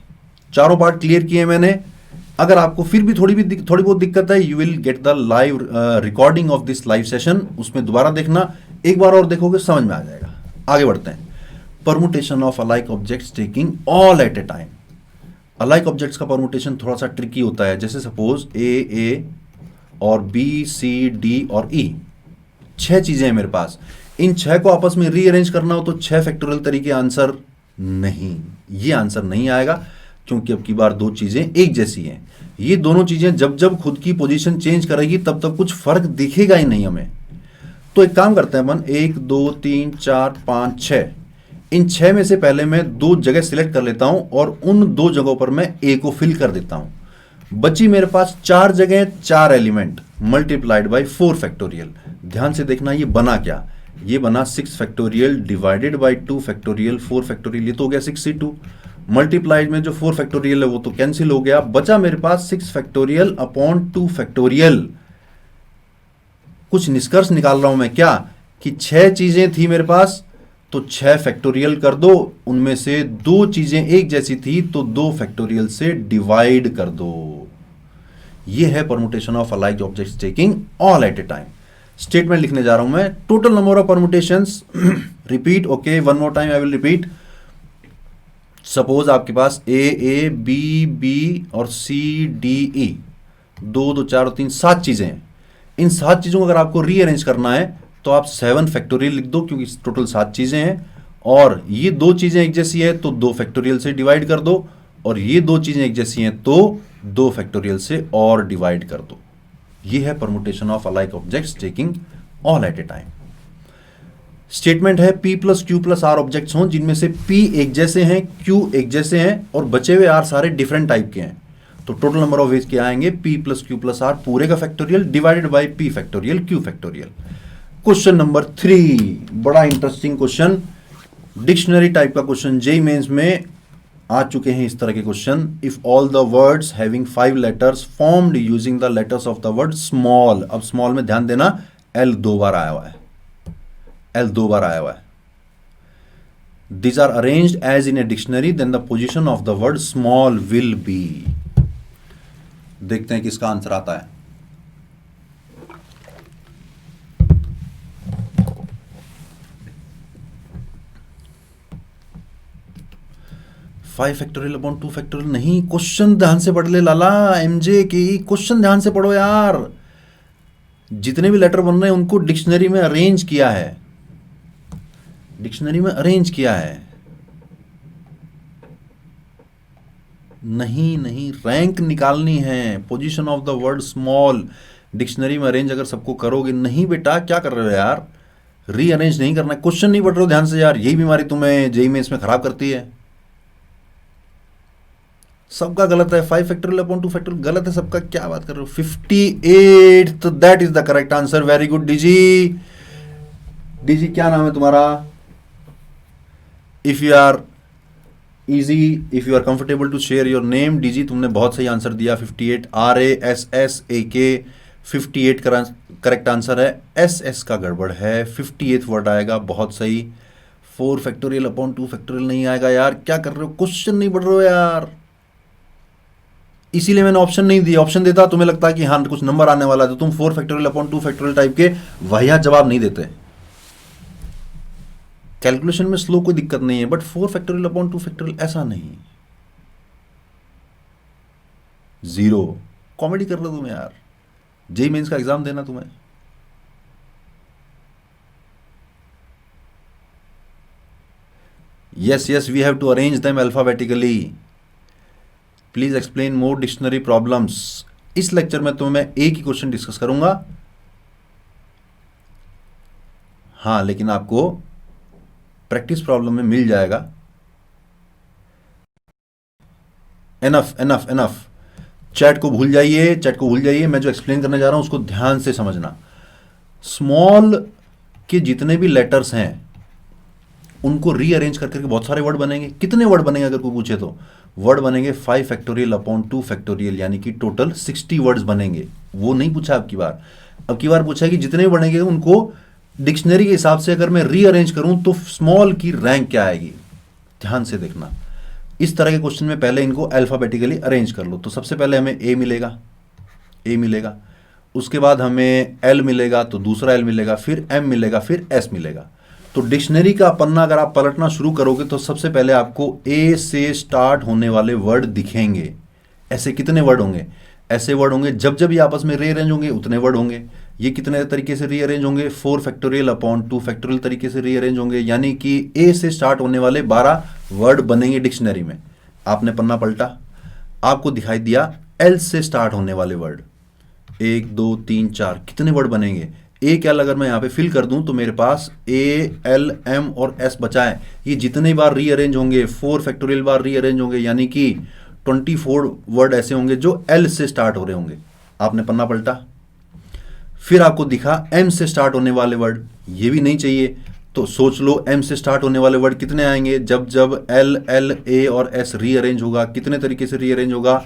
चारों पार्ट क्लियर किए मैंने। अगर आपको फिर भी थोड़ी बहुत दिक्कत है, you will get the live recording of this live session, उसमें दोबारा देखना, एक बार और देखोगे समझ में आ जाएगा। आगे बढ़ते हैं। Permutation of alike objects taking all at a time. Alike objects का परमुटेशन थोड़ा सा ट्रिकी होता है। जैसे सपोज ए और बी, सी, डी और ई, 6 चीजें हैं मेरे पास। इन 6 को आपस में रीअरेंज करना हो तो 6 फैक्टोरियल तरीके आंसर नहीं, ये आंसर नहीं आएगा, क्योंकि अब की बार 2 चीजें एक जैसी हैं। ये दोनों चीजें जब जब खुद की पोजीशन चेंज करेगी तब तक कुछ फर्क दिखेगा ही नहीं हमें। तो एक काम करते हैं अपन, 1 2 3 4 5 6, इन 6 में से पहले मैं 2 जगह सिलेक्ट कर लेता हूं और उन 2 जगहों पर मैं ए को फिल कर देता हूं। बची मेरे पास 4 जगह, 4 एलिमेंट, मल्टीप्लाइड बाई 4 फैक्टोरियल। ध्यान से देखना ये बना क्या, ये बना 6 factorial divided by 2 factorial 4 factorial, ये तो हो गया 62। मल्टीप्लाइड में जो 4 फैक्टोरियल है वो तो कैंसिल हो गया, बचा मेरे पास 6 फैक्टोरियल अपॉन 2 फैक्टोरियल। कुछ निष्कर्ष निकाल रहा हूं मैं क्या, कि 6 चीजें थी मेरे पास तो 6 फैक्टोरियल कर दो, उनमें से 2 चीजें एक जैसी थी तो 2 फैक्टोरियल से डिवाइड कर दो। यह है permutation of alike objects taking all at a time. Statement लिखने जा रहा हूं मैं, total number of permutations, repeat, okay, one more time I will repeat. Suppose आपके पास ए बी बी और सी डी ई, 2 2 4 और 3, 7 चीजें हैं। इन 7 चीजों को अगर आपको रीअरेंज करना है तो आप 7 फैक्टोरियल लिख दो, क्योंकि टोटल 7 चीजें हैं, और ये 2 चीजें एक जैसी है तो 2 फैक्टोरियल से डिवाइड कर दो, और ये 2 चीजें एक जैसी हैं तो 2 फैक्टोरियल से और डिवाइड कर दो। ये है permutation of alike objects taking all at a time. Statement है P plus Q plus R objects हों जिनमें से P एक जैसे हैं, Q एक जैसे हैं और बचे हुए R सारे डिफरेंट टाइप के हैं, तो टोटल नंबर ऑफ वेज क्या आएंगे, P plus Q plus R पूरे का factorial divided by P factorial Q factorial. Question number 3, बड़ा इंटरेस्टिंग क्वेश्चन, डिक्शनरी टाइप का क्वेश्चन, जेईई मेंस में आ चुके हैं इस तरह के question. If all the words having 5 letters formed using the letters of the word small. अब small में ध्यान देना, L 2 बार आया हुआ है, L 2 बार आया हुआ है। These are arranged as in a dictionary, then the position of the word small will be। देखते हैं किसका आंसर आता है। फाइव फैक्टोरियल अपॉन 2 फैक्टोरियल नहीं, क्वेश्चन ध्यान से पढ़ ले लाला, एमजे की क्वेश्चन ध्यान से पढ़ो यार। जितने भी लेटर बन रहे हैं उनको डिक्शनरी में अरेंज किया है, डिक्शनरी में अरेंज किया है। नहीं नहीं, रैंक निकालनी है, position of the word small dictionary में अरेंज अगर सबको करोगे। नहीं बेटा, क्या कर रहे हो यार, रीअरेंज नहीं करना है। क्वेश्चन नहीं पढ़ रहे हो ध्यान से यार, यही बीमारी तुम्हें जेई में इसमें खराब करती है। सबका गलत है, 5 फैक्टोरियल अपॉन 2 फैक्टोरियल गलत है सबका, क्या बात कर रहे हो। 58, तो that is the correct answer. Very good DG. DG क्या नाम है तुम्हारा? If you are easy, if you are comfortable to share your name. डीजी तुमने बहुत सही आंसर दिया, 58 RASSAK 58 करेक्ट आंसर है। SS का गड़बड़ है, 58th वर्ड आएगा, बहुत सही। 4 फैक्टोरियल अपॉन 2 फैक्टोरियल नहीं आएगा यार, क्या कर रहे हो, क्वेश्चन नहीं पढ़ रहे हो यार, इसीलिए मैंने ऑप्शन नहीं दिया। ऑप्शन देता तुम्हें लगता है कि हाँ कुछ नंबर आने वाला है, तो तुम 4 फैक्टोरियल अपॉन 2 फैक्टोरियल टाइप के वाहियात जवाब नहीं देते। कैलकुलेशन में स्लो कोई दिक्कत नहीं है, बट 4 फैक्टोरियल अपॉन 2 फैक्टोरियल ऐसा नहीं। 0 कॉमेडी कर रहे हो तुम यार, जेई मेंस का एग्जाम देना तुम्हें। Yes yes, we have to arrange them alphabetically. Please explain more dictionary problems. इस लेक्चर में तो मैं एक ही क्वेश्चन डिस्कस करूंगा, हाँ, लेकिन आपको प्रैक्टिस प्रॉब्लम में मिल जाएगा। एनफ एनफ एनफ, चैट को भूल जाइए, चैट को भूल जाइए, मैं जो एक्सप्लेन करने जा रहा हूं उसको ध्यान से समझना। स्मॉल के जितने भी लेटर्स हैं उनको रीअरेंज करके बहुत सारे वर्ड बनेंगे। कितने वर्ड बनेंगे अगर कोई पूछे तो? वर्ड बनेंगे 5 फैक्टोरियल अपॉन 2 फैक्टोरियल, यानी कि टोटल 60 वर्ड्स बनेंगे। वो नहीं पूछा अब की बार, अब की बार पूछा है कि जितने भी बनेंगे उनको डिक्शनरी के हिसाब से अगर मैं रीअरेंज करूं तो स्मॉल की रैंक क्या आएगी। ध्यान से देखना, इस तरह के क्वेश्चन में पहले इनको अल्फाबेटिकली अरेंज कर लो। तो सबसे पहले हमें ए मिलेगा, ए मिलेगा, उसके बाद हमें एल मिलेगा, तो दूसरा एल मिलेगा, फिर एम मिलेगा, फिर एस मिलेगा। तो डिक्शनरी का पन्ना अगर आप पलटना शुरू करोगे तो सबसे पहले आपको ए से स्टार्ट होने वाले वर्ड दिखेंगे। ऐसे कितने वर्ड होंगे? ऐसे वर्ड होंगे जब जब ये आपस में रीअरेंज होंगे उतने वर्ड होंगे। ये कितने तरीके से रीअरेंज होंगे? 4 फैक्टोरियल अपॉन 2 फैक्टोरियल तरीके से रीअरेंज होंगे, यानी कि ए से स्टार्ट होने वाले 12 वर्ड बनेंगे डिक्शनरी में। आपने पन्ना पलटा, आपको दिखाई दिया एल से स्टार्ट होने वाले वर्ड, 1 2 3 4, कितने वर्ड बनेंगे? एक एल अगर मैं यहाँ पे फिल कर दूं तो मेरे पास ए एल एम और एस बचा है। ये जितने बार रीअरेंज होंगे 4 फैक्टोरियल बार रीअरेंज होंगे, यानी कि 24 वर्ड ऐसे होंगे जो एल से स्टार्ट हो रहे होंगे। आपने पन्ना पलटा, फिर आपको दिखा एम से स्टार्ट होने वाले वर्ड, ये भी नहीं चाहिए, तो सोच लो एम से स्टार्ट होने वाले वर्ड कितने आएंगे? जब जब एल एल ए और एस रीअरेंज होगा, कितने तरीके से रीअरेंज होगा?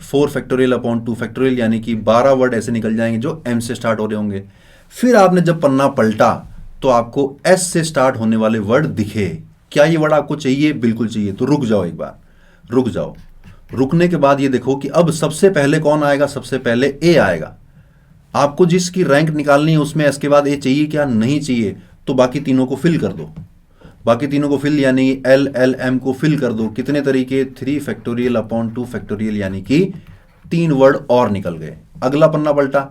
4 फैक्टोरियल अपॉन 2 फैक्टोरियल, यानी कि 12 वर्ड ऐसे निकल जाएंगे जो एम से स्टार्ट हो रहे होंगे। फिर आपने जब पन्ना पलटा तो आपको एस से स्टार्ट होने वाले वर्ड दिखे। क्या ये वर्ड आपको चाहिए? बिल्कुल चाहिए। तो रुक जाओ एक बार, रुक जाओ। रुकने के बाद ये देखो कि अब सबसे पहले कौन आएगा? सबसे पहले ए आएगा। आपको जिसकी रैंक निकालनी है उसमें एस के बाद ए चाहिए क्या? नहीं चाहिए, तो बाकी तीनों को फिल कर दो। बाकी तीनों को फिल यानी एल एल एम को फिल कर दो। कितने तरीके? 3 फैक्टोरियल अपॉन 2 फैक्टोरियल, यानी कि 3 वर्ड और निकल गए। अगला पन्ना पलटा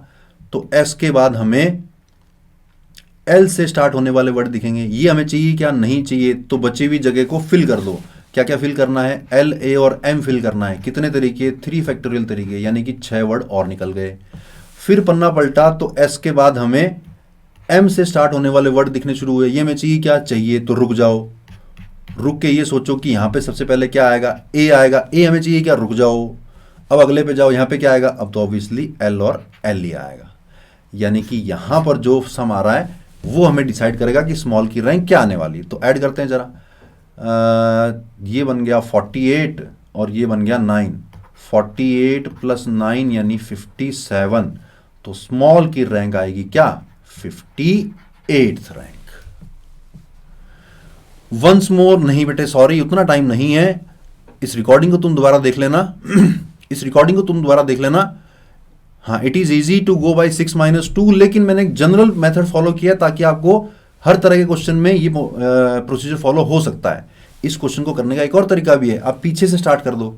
तो एस के बाद हमें एल से स्टार्ट होने वाले वर्ड दिखेंगे। ये हमें चाहिए क्या? नहीं चाहिए, तो बची हुई जगह को फिल कर दो। क्या क्या फिल करना है? एल ए और एम फिल करना है। कितने तरीके? 3 फैक्टोरियल तरीके, यानी कि 6 वर्ड और निकल गए। फिर पन्ना पलटा तो एस के बाद हमें एम से स्टार्ट होने वाले वर्ड दिखने शुरू हुए। ये हमें चाहिए क्या? चाहिए, तो रुक जाओ। रुक के ये सोचो कि यहाँ पे सबसे पहले क्या आएगा? ए आएगा। ए हमें चाहिए क्या? रुक जाओ। अब अगले पे जाओ, यहाँ पे क्या आएगा? अब तो ऑब्वियसली एल और एल ही आएगा। यानी कि यहाँ पर जो सम आ रहा है वो हमें डिसाइड करेगा कि स्मॉल की रैंक क्या आने वाली है। तो ऐड करते हैं जरा। ये बन गया 48 और ये बन गया 9। 48 प्लस 9 यानी 57। तो स्मॉल की रैंक आएगी क्या? 58th rank. वंस मोर, नहीं बेटे सॉरी, उतना टाइम नहीं है। इस रिकॉर्डिंग को तुम दोबारा देख लेना। इस रिकॉर्डिंग को तुम दोबारा देख लेना। हाँ, it is easy to go by 6-2, लेकिन मैंने एक जनरल मेथड फॉलो किया ताकि आपको हर तरह के क्वेश्चन में ये प्रोसीजर फॉलो हो सकता है। इस क्वेश्चन को करने का एक और तरीका भी है, आप पीछे से स्टार्ट कर दो,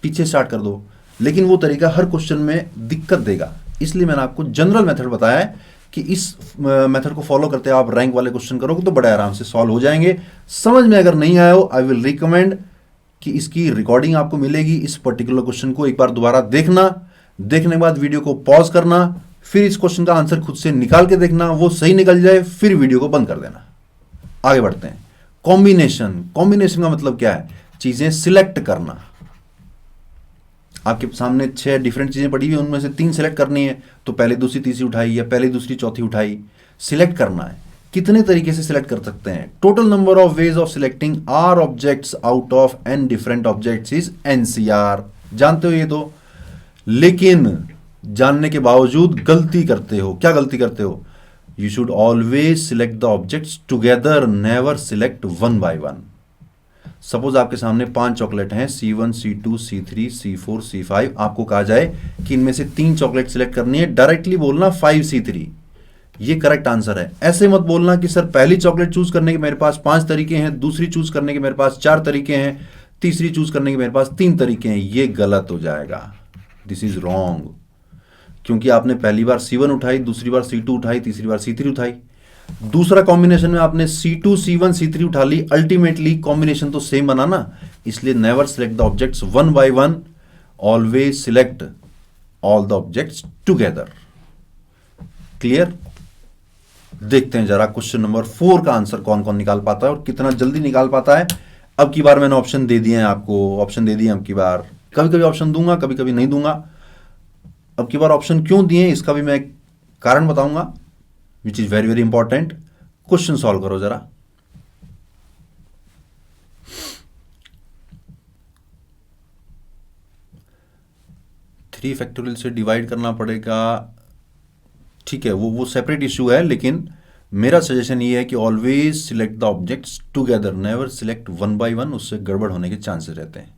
पीछे स्टार्ट कर दो, लेकिन वो तरीका हर क्वेश्चन में दिक्कत देगा। इसलिए मैंने आपको जनरल मेथड बताया है कि इस मेथड को फॉलो करते आप रैंक वाले क्वेश्चन करोगे तो बड़े आराम से सॉल्व हो जाएंगे। समझ में अगर नहीं आया हो, आई विल रिकमेंड कि इसकी रिकॉर्डिंग आपको मिलेगी। इस पर्टिकुलर क्वेश्चन को एक बार दोबारा देखना, देखने के बाद वीडियो को पॉज करना, फिर इस क्वेश्चन का आंसर खुद से निकाल के देखना, वो सही निकल जाए फिर वीडियो को बंद कर देना। आगे बढ़ते हैं। कॉम्बिनेशन, कॉम्बिनेशन का मतलब क्या है? चीजें सिलेक्ट करना। आपके सामने 6 डिफरेंट चीजें पड़ी हुई, उनमें से 3 सिलेक्ट करनी है, तो पहले दूसरी तीसरी उठाई या पहले दूसरी चौथी उठाई, सिलेक्ट करना है। कितने तरीके से सिलेक्ट कर सकते हैं? Total number of ways of selecting r objects out of n different objects is NCR। जानते हो ये तो, लेकिन जानने के बावजूद गलती करते हो। क्या गलती करते हो? You should always select the objects together, never select one by one. Suppose आपके सामने 5 चॉकलेट हैं, C1, C2, C3, C4, C5। आपको कहा जाए कि इनमें से 3 चॉकलेट सिलेक्ट करनी है, डायरेक्टली बोलना 5C3, ये करेक्ट आंसर है। ऐसे मत बोलना कि सर पहली चॉकलेट चूज करने के मेरे पास 5 तरीके हैं, दूसरी चूज करने के मेरे पास 4 तरीके हैं, तीसरी चूज करने के मेरे पास 3 तरीके हैं। ये गलत हो जाएगा, दिस इज रॉन्ग। क्योंकि आपने पहली बार C1 उठाई, दूसरी बार C2 उठाई, तीसरी बार C3 उठाई, दूसरा कॉम्बिनेशन में आपने C2, C1, C3 उठा ली, अल्टीमेटली कॉम्बिनेशन तो सेम बना ना। इसलिए never select the objects one by one, always select all the objects together. Clear? देखते हैं जरा क्वेश्चन नंबर 4 का आंसर कौन कौन निकाल पाता है और कितना जल्दी निकाल पाता है। अब की बार मैंने ऑप्शन दे दिए हैं आपको, ऑप्शन दे दिए अब की बार। कभी कभी ऑप्शन दूंगा, कभी कभी नहीं दूंगा। अब की बार ऑप्शन क्यों दिए इसका भी मैं एक कारण बताऊंगा, विच is very very important. Question solve करो जरा। थ्री फैक्टोरियल से डिवाइड करना पड़ेगा, ठीक है, वो सेपरेट इशू है, लेकिन मेरा सजेशन ये है कि always select the objects together, never select one by one, उससे गड़बड़ होने के चांसेस रहते हैं।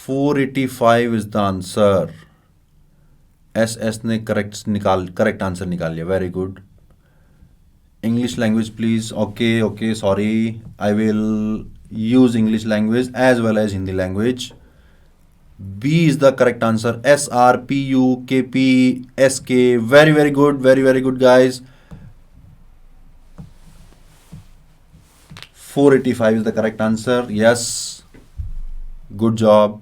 485 इज द आंसर। एस ने करेक्ट आंसर निकाल लिया, very good. English language please. Okay, sorry, I will use English language as well as Hindi language. B is the correct answer. SRPUKPSK. Very good guys. 485 is the correct answer. Yes, good job.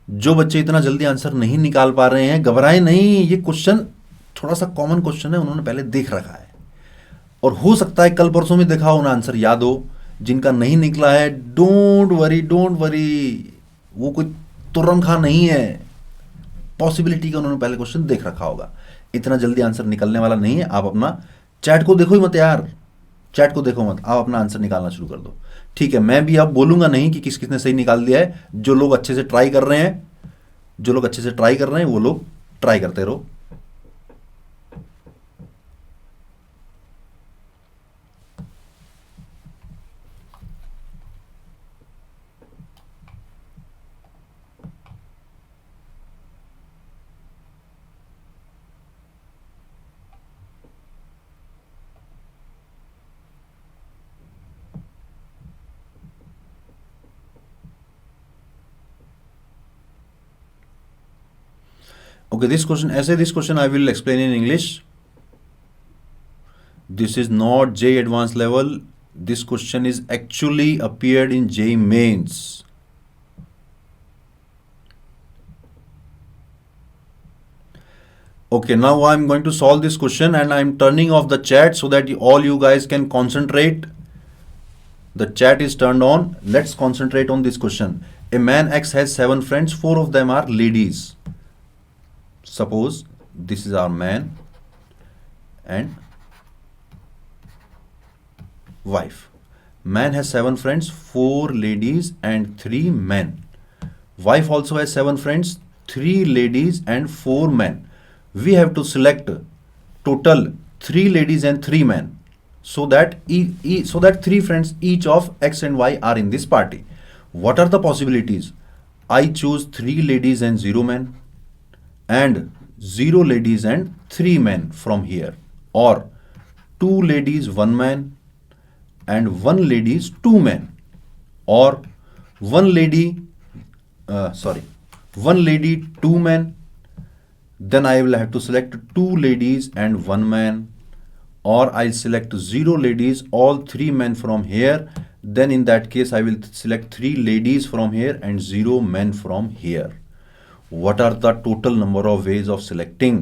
जो बच्चे इतना जल्दी answer नहीं निकाल पा रहे हैं, घबराए नहीं। ये क्वेश्चन थोड़ा सा कॉमन क्वेश्चन है, उन्होंने पहले देख रखा है और हो सकता है कल परसों में देखा हो, उन्हें आंसर याद हो। जिनका नहीं निकला है, डोंट वरी, वो कोई तुर्रम खां नहीं है। पॉसिबिलिटी का उन्होंने पहले क्वेश्चन देख रखा होगा, इतना जल्दी आंसर निकलने वाला नहीं है। आप अपना चैट को देखो ही मत यार, चैट को देखो मत, आप अपना आंसर निकालना शुरू कर दो। ठीक है, मैं भी अब बोलूंगा नहीं कि किस किसने सही निकाल दिया है। जो लोग अच्छे से ट्राई कर रहे हैं, वो लोग ट्राई करते रहो। Okay, this question I will explain in English. This is not JEE advanced level. This question is actually appeared in JEE mains. Okay, now I'm going to solve this question and I'm turning off the chat so that all you guys can concentrate. The chat is turned on. Let's concentrate on this question. A man X has 7 friends, 4 of them are ladies. Suppose this is our man and wife. Man has 7 friends, 4 ladies and 3 men. Wife also has 7 friends, 3 ladies and 4 men. We have to select total 3 ladies and 3 men, so that 3 friends each of X and Y are in this party. What are the possibilities? I choose 3 ladies and 0 men, and 0 ladies and 3 men from here, or 2 ladies 1 man and 1 ladies 2 men, or 1 lady 2 men. Then I will have to select 2 ladies and 1 man, or I'll select 0 ladies, all 3 men from here, then in that case I will select 3 ladies from here and 0 men from here. What are the total number of ways of selecting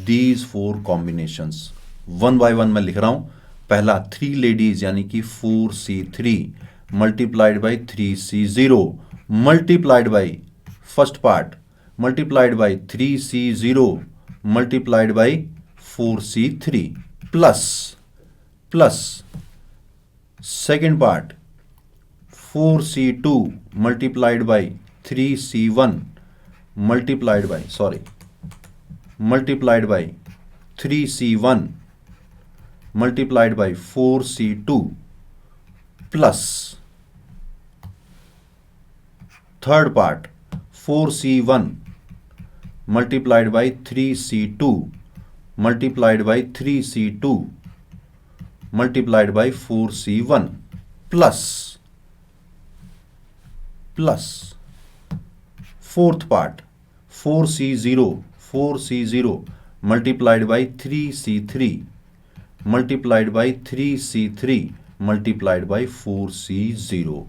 these 4 combinations? One by one मैं लिख रहा हूं. पहला 3 ladies यानी कि 4C3 multiplied by 3C0 multiplied by first part multiplied by 3C0 multiplied by 4C3 plus second part 4C2 multiplied by 3C1 multiplied by 3C1 multiplied by 4C2 plus third part 4C1 multiplied by 3C2 multiplied by 3C2 multiplied by 4C1 plus fourth part 4C0 multiplied by 3C3 multiplied by 3C3 multiplied by 4C0.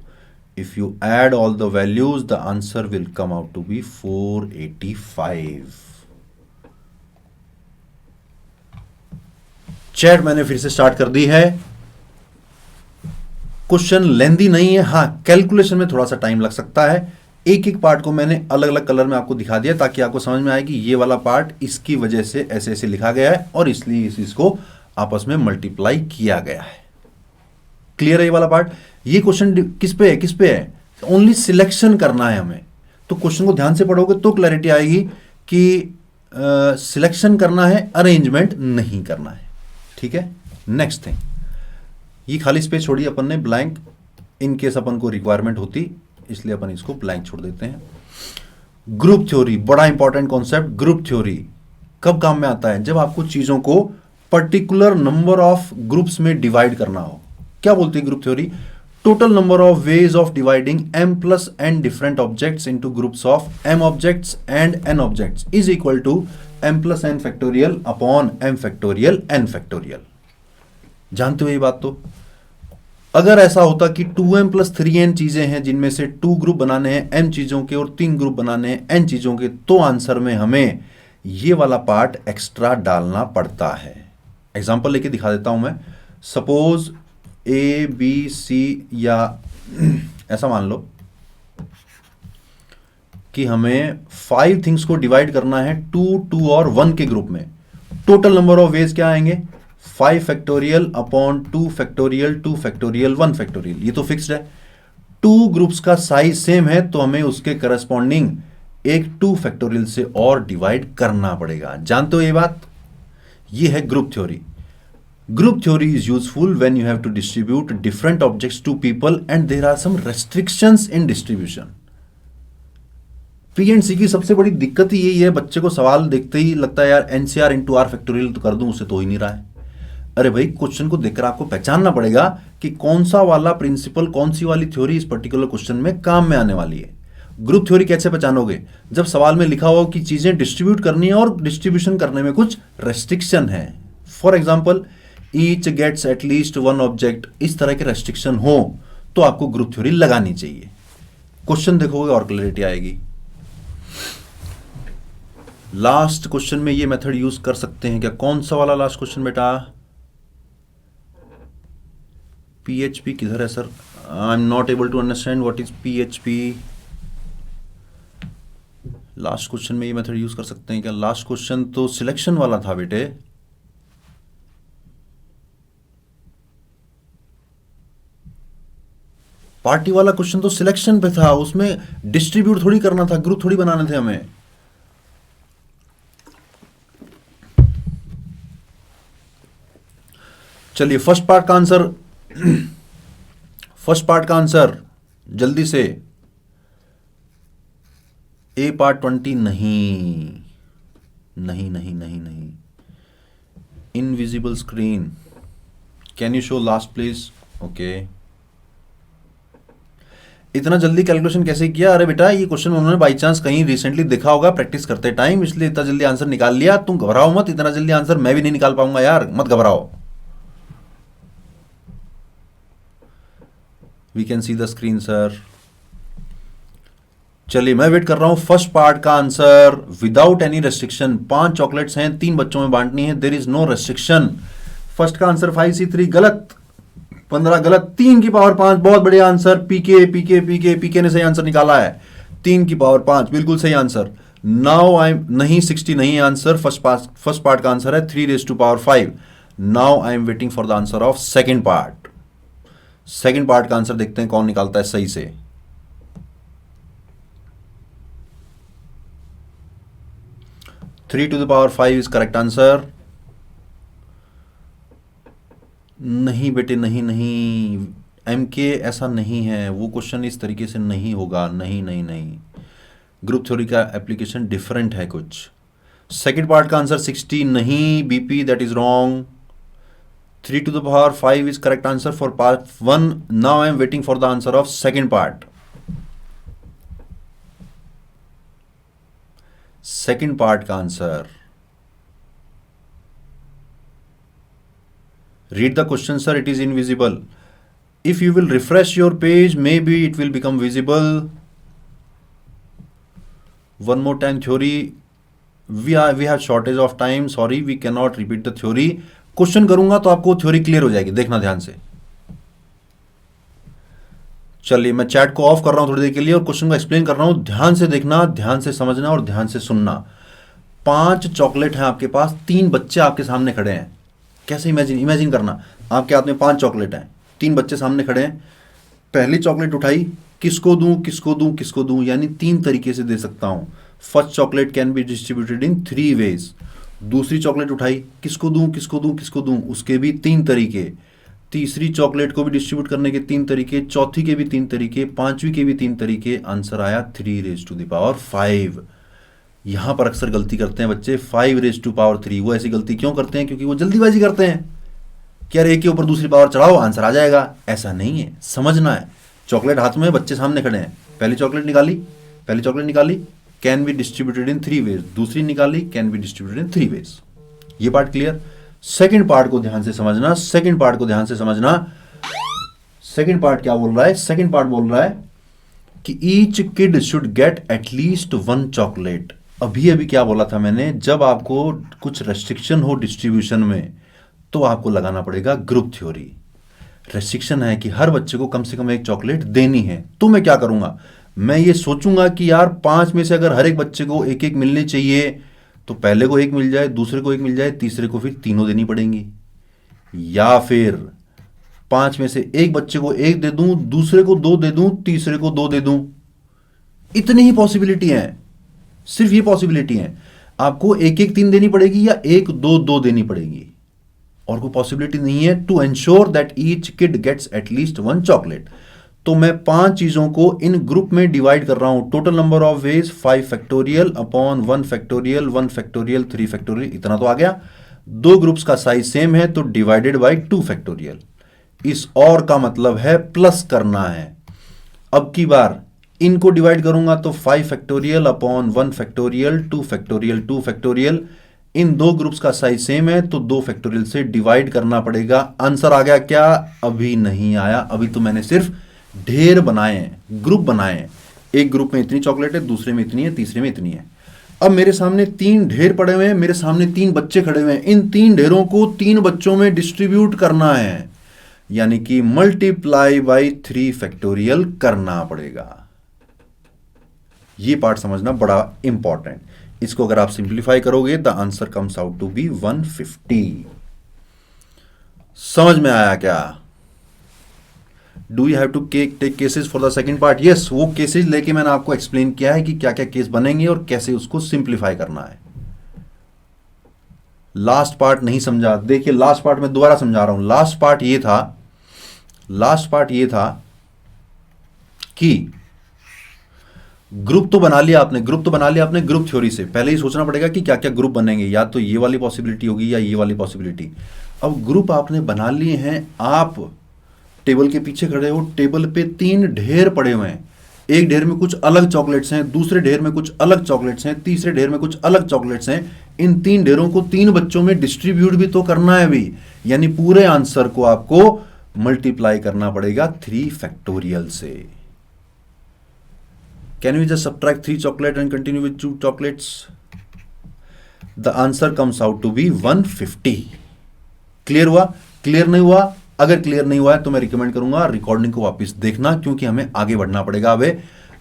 If you add all the values, the answer will come out to be 485. Chat मैंने फिर से start कर दी है. Question लेंदी नहीं है. हाँ, calculation में थोड़ा सा टाइम लग सकता है. एक एक पार्ट को मैंने अलग अलग कलर में आपको दिखा दिया ताकि आपको समझ में आए कि ये वाला पार्ट इसकी वजह से ऐसे ऐसे लिखा गया है और इसलिए इसको आपस में मल्टीप्लाई किया गया है. क्लियर है ये वाला पार्ट? ये क्वेश्चन किस पे है? ओनली सिलेक्शन करना है हमें. तो क्वेश्चन को ध्यान से पढ़ोगे तो क्लैरिटी आएगी कि सिलेक्शन करना है, अरेंजमेंट नहीं करना है. ठीक है. नेक्स्ट थिंग, ये खाली स्पेस छोड़िए अपन ने ब्लैंक, इन केस अपन को रिक्वायरमेंट होती इसलिए अपन इसको ब्लैंक छोड़ देते हैं. ग्रुप थ्योरी, बड़ा इंपॉर्टेंट कॉन्सेप्ट. ग्रुप थ्योरी कब काम में आता है? जब आपको चीजों को पर्टिकुलर नंबर ऑफ ग्रुप्स में डिवाइड करना हो. क्या बोलती है group theory? Total number of ways of dividing m plus n different objects into groups of m ऑब्जेक्ट्स and n objects is equal to m plus n factorial upon m factorial n factorial. जानते हो ये बात? तो अगर ऐसा होता कि 2m प्लस 3n चीजें हैं जिनमें से 2 ग्रुप बनाने हैं m चीजों के और 3 ग्रुप बनाने हैं n चीजों के, तो आंसर में हमें ये वाला पार्ट एक्स्ट्रा डालना पड़ता है. एग्जांपल लेके दिखा देता हूं मैं. सपोज ABC या ऐसा मान लो कि हमें 5 थिंग्स को डिवाइड करना है 2, 2 और 1 के ग्रुप में. टोटल नंबर ऑफ वेज क्या आएंगे? 5 factorial upon 2 factorial 2 factorial 1 factorial. ये तो फिक्स्ड है. 2 ग्रुप्स का साइज सेम है तो हमें उसके करस्पॉन्डिंग एक 2 फैक्टोरियल से और डिवाइड करना पड़ेगा. जानते हो ये बात? ये है group theory. Group theory is useful when you have to distribute different objects to people and there are some restrictions in distribution. P&C की सबसे बड़ी दिक्कत ही यही है, बच्चे को सवाल देखते ही लगता है यार NCR इंटू आर फैक्टोरियल तो कर दूं, उससे तो हो ही नहीं रहा है. अरे भाई, क्वेश्चन को देखकर आपको पहचानना पड़ेगा कि कौन सा वाला प्रिंसिपल, कौन सी वाली थ्योरी इस पर्टिकुलर क्वेश्चन में काम में आने वाली है. ग्रुप थ्योरी कैसे पहचानोगे? जब सवाल में लिखा हो कि चीजें डिस्ट्रीब्यूट करनी है और डिस्ट्रीब्यूशन करने में कुछ रेस्ट्रिक्शन है. For example, each gets at least 1 object, इस तरह के रेस्ट्रिक्शन हो तो आपको ग्रुप थ्योरी लगानी चाहिए. क्वेश्चन देखोगे और क्लैरिटी आएगी. लास्ट क्वेश्चन में ये मेथड यूज कर सकते हैं क्या? कौन सा वाला लास्ट क्वेश्चन बेटा? PHP किधर है sir? I am not able to understand what is PHP. Last question में ये मेथड यूज कर सकते हैं क्या? लास्ट क्वेश्चन तो सिलेक्शन वाला था बेटे. पार्टी वाला क्वेश्चन तो सिलेक्शन पे था, उसमें डिस्ट्रीब्यूट थोड़ी करना था, ग्रुप थोड़ी बनाने थे हमें. चलिए फर्स्ट पार्ट का आंसर जल्दी से. ए पार्ट 20 नहीं. Invisible screen, can you show last please? Okay. इतना जल्दी कैलकुलेशन कैसे किया? अरे बेटा, ये क्वेश्चन उन्होंने बाई चांस कहीं रिसेंटली देखा होगा प्रैक्टिस करते टाइम, इसलिए इतना जल्दी आंसर निकाल लिया. तुम घबराओ मत, इतना जल्दी आंसर मैं भी नहीं निकाल पाऊंगा यार, मत घबराओ. We can see the screen sir. चलिए मैं वेट कर रहा हूं फर्स्ट पार्ट का answer without any restriction. 5 chocolates हैं, 3 बच्चों में बांटनी है, there is no restriction. First का आंसर 5C3 गलत, 15 गलत, 3 की पावर 5 बहुत बढ़िया आंसर। पीके पीके पीके पीके ने सही आंसर निकाला है, 3 की पावर 5 बिल्कुल सही आंसर। नाउ आई नहीं 60 नहीं आंसर, फर्स्ट पार्ट का आंसर है 3⁵5। Now I am waiting for the answer of second part. Second part का आंसर देखते हैं कौन निकालता है सही से। 3⁵5 इज करेक्ट आंसर। नहीं बेटे नहीं नहीं, MK ऐसा नहीं है, वो क्वेश्चन इस तरीके से नहीं होगा, नहीं नहीं नहीं, ग्रुप थ्योरी का एप्लीकेशन डिफरेंट है कुछ। सेकेंड पार्ट का आंसर 60 नहीं, BP that is wrong. 3⁵5 is correct answer for part 1। Now I am waiting for the answer of second part. Second part का answer, read the question sir, it is invisible. If you will refresh your page maybe it will become visible. One more time theory, we have shortage of time, sorry we cannot repeat the theory. Question करूंगा तो आपको theory clear हो जाएगी, देखना ध्यान से। चलिए मैं चैट को ऑफ कर रहा हूं थोड़ी देर के लिए और क्वेश्चन को एक्सप्लेन कर रहा हूं, ध्यान से देखना, ध्यान से समझना और ध्यान से सुनना। 5 चॉकलेट हैं आपके पास, 3 बच्चे आपके सामने खड़े हैं। कैसे इमेजिन करना, आपके हाथ में 5 चॉकलेट हैं, 3 बच्चे सामने खड़े हैं। पहली चॉकलेट उठाई, किसको दूं किसको दूं किसको दूं, यानी 3 तरीके से दे सकता हूं। First chocolate can be distributed in 3 ways. दूसरी चॉकलेट उठाई, किसको दूं किसको दूं किसको दूं, उसके भी 3 तरीके। तीसरी चॉकलेट को भी डिस्ट्रीब्यूट करने के 3 तरीके, चौथी के भी 3 तरीके, पांचवी के भी 3 तरीके। आंसर आया 3⁵5। यहां पर अक्सर गलती करते हैं बच्चे 5⁵3। वो ऐसी गलती क्यों करते हैं? क्योंकि वो जल्दीबाजी करते हैं कि यार एक के ऊपर दूसरी पावर चढ़ाओ आंसर आ जाएगा। ऐसा नहीं है, समझना है। चॉकलेट हाथ में, बच्चे सामने खड़े हैं, पहली चॉकलेट निकाली, can be distributed in 3 ways. दूसरी निकाली, can be distributed in 3 ways. ये पार्ट क्लियर? सेकंड पार्ट को ध्यान से समझना। सेकंड पार्ट क्या बोल रहा है? सेकंड पार्ट बोल रहा है कि each kid should get at least 1 chocolate. अभी क्या बोला था मैंने? जब आपको कुछ रेस्ट्रिक्शन हो डिस्ट्रीब्यूशन में तो आपको लगाना पड़ेगा ग्रुप थ्योरी। रेस्ट्रिक्शन है कि हर बच्चे को कम से कम 1 चॉकलेट देनी है, तो मैं क्या करूंगा? मैं ये सोचूंगा कि यार 5 में से अगर हर एक बच्चे को 1-1 मिलनी चाहिए तो पहले को 1 मिल जाए, दूसरे को 1 मिल जाए, तीसरे को फिर तीनों देनी पड़ेंगी। या फिर 5 में से एक बच्चे को 1 दे दूं, दूसरे को 2 दे दूं, तीसरे को 2 दे दूं। इतनी ही पॉसिबिलिटी है, सिर्फ ये पॉसिबिलिटी है। आपको 1-1 3 देनी पड़ेगी या 1-2-2 देनी पड़ेगी, और कोई पॉसिबिलिटी नहीं है। To ensure that each kid gets at least 1 chocolate, तो मैं 5 चीजों को इन ग्रुप में डिवाइड कर रहा हूं। Total number of ways 5 factorial upon 1 factorial, 1 factorial, 3 factorial, इतना तो आ गया। 2 ग्रुप्स का साइज सेम है तो डिवाइडेड बाय 2 फैक्टोरियल। इस और का मतलब है प्लस करना है। अब की बार इनको डिवाइड करूंगा तो 5 factorial upon 1 factorial, 2 factorial, 2 factorial. इन 2 ग्रुप्स का साइज सेम है तो 2 फैक्टोरियल से डिवाइड करना पड़ेगा। आंसर आ गया क्या? अभी नहीं आया, अभी तो मैंने सिर्फ ढेर बनाए हैं, ग्रुप बनाए हैं। एक ग्रुप में इतनी चॉकलेट है, दूसरे में इतनी है, तीसरे में इतनी है। अब मेरे सामने 3 ढेर पड़े हुए हैं, मेरे सामने 3 बच्चे खड़े हुए हैं। इन 3 ढेरों को 3 बच्चों में डिस्ट्रीब्यूट करना है, यानी कि मल्टीप्लाई बाई 3 फैक्टोरियल करना पड़ेगा। ये पार्ट समझना बड़ा इंपॉर्टेंट। इसको अगर आप सिंप्लीफाई करोगे the answer comes out to be 150। समझ में आया क्या? Do you have to take cases for the second part? Yes, वो केसेस लेके मैंने आपको एक्सप्लेन किया है कि क्या क्या केस बनेंगे और कैसे उसको सिंप्लीफाई करना है। लास्ट पार्ट नहीं समझा? देखिए लास्ट पार्ट में दोबारा समझा रहा हूं। लास्ट पार्ट ये था कि ग्रुप तो बना लिया आपने ग्रुप थ्योरी से। पहले ही सोचना पड़ेगा कि क्या क्या ग्रुप बनेंगे, या तो ये वाली पॉसिबिलिटी होगी या ये वाली पॉसिबिलिटी। अब ग्रुप आपने बना लिए हैं, आप टेबल के पीछे खड़े हो, टेबल पे 3 ढेर पड़े हुए हैं। एक ढेर में कुछ अलग चॉकलेट्स हैं, दूसरे ढेर में कुछ अलग चॉकलेट्स हैं, तीसरे ढेर में कुछ अलग चॉकलेट्स हैं। इन 3 ढेरों को 3 बच्चों में डिस्ट्रीब्यूट भी तो करना है भी, यानी पूरे आंसर को आपको मल्टीप्लाई करना पड़ेगा 3 फैक्टोरियल से। Can we just subtract 3 chocolate and continue with 2 chocolates? The answer comes out to be 150। Clear हुआ? क्लियर नहीं हुआ? अगर क्लियर नहीं हुआ है तो मैं रिकमेंड करूंगा रिकॉर्डिंग को वापस देखना, क्योंकि हमें आगे बढ़ना पड़ेगा।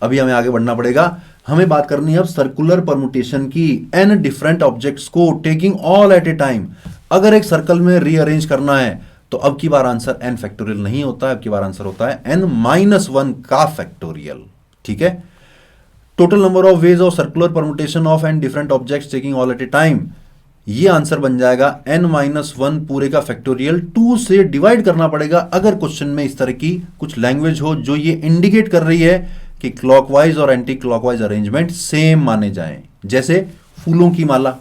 अभी हमें आगे बढ़ना पड़ेगा। हमें बात करनी है अब सर्कुलर परमुटेशन की। एन डिफरेंट ऑब्जेक्ट्स को taking all at a time अगर एक सर्कल में रीअरेंज करना है तो अब की बार आंसर n फैक्टोरियल नहीं होता है, अब की बार आंसर होता है n-1 का फैक्टोरियल। ठीक है। Total number of ways of circular permutation of n different objects taking all at a time, ये आंसर बन जाएगा n-1 पूरे का फैक्टोरियल। 2 से डिवाइड करना पड़ेगा अगर क्वेश्चन में इस तरह की कुछ लैंग्वेज हो जो ये इंडिकेट कर रही है कि क्लॉकवाइज और एंटी क्लॉकवाइज अरेंजमेंट सेम माने जाएं। जैसे फूलों की माला,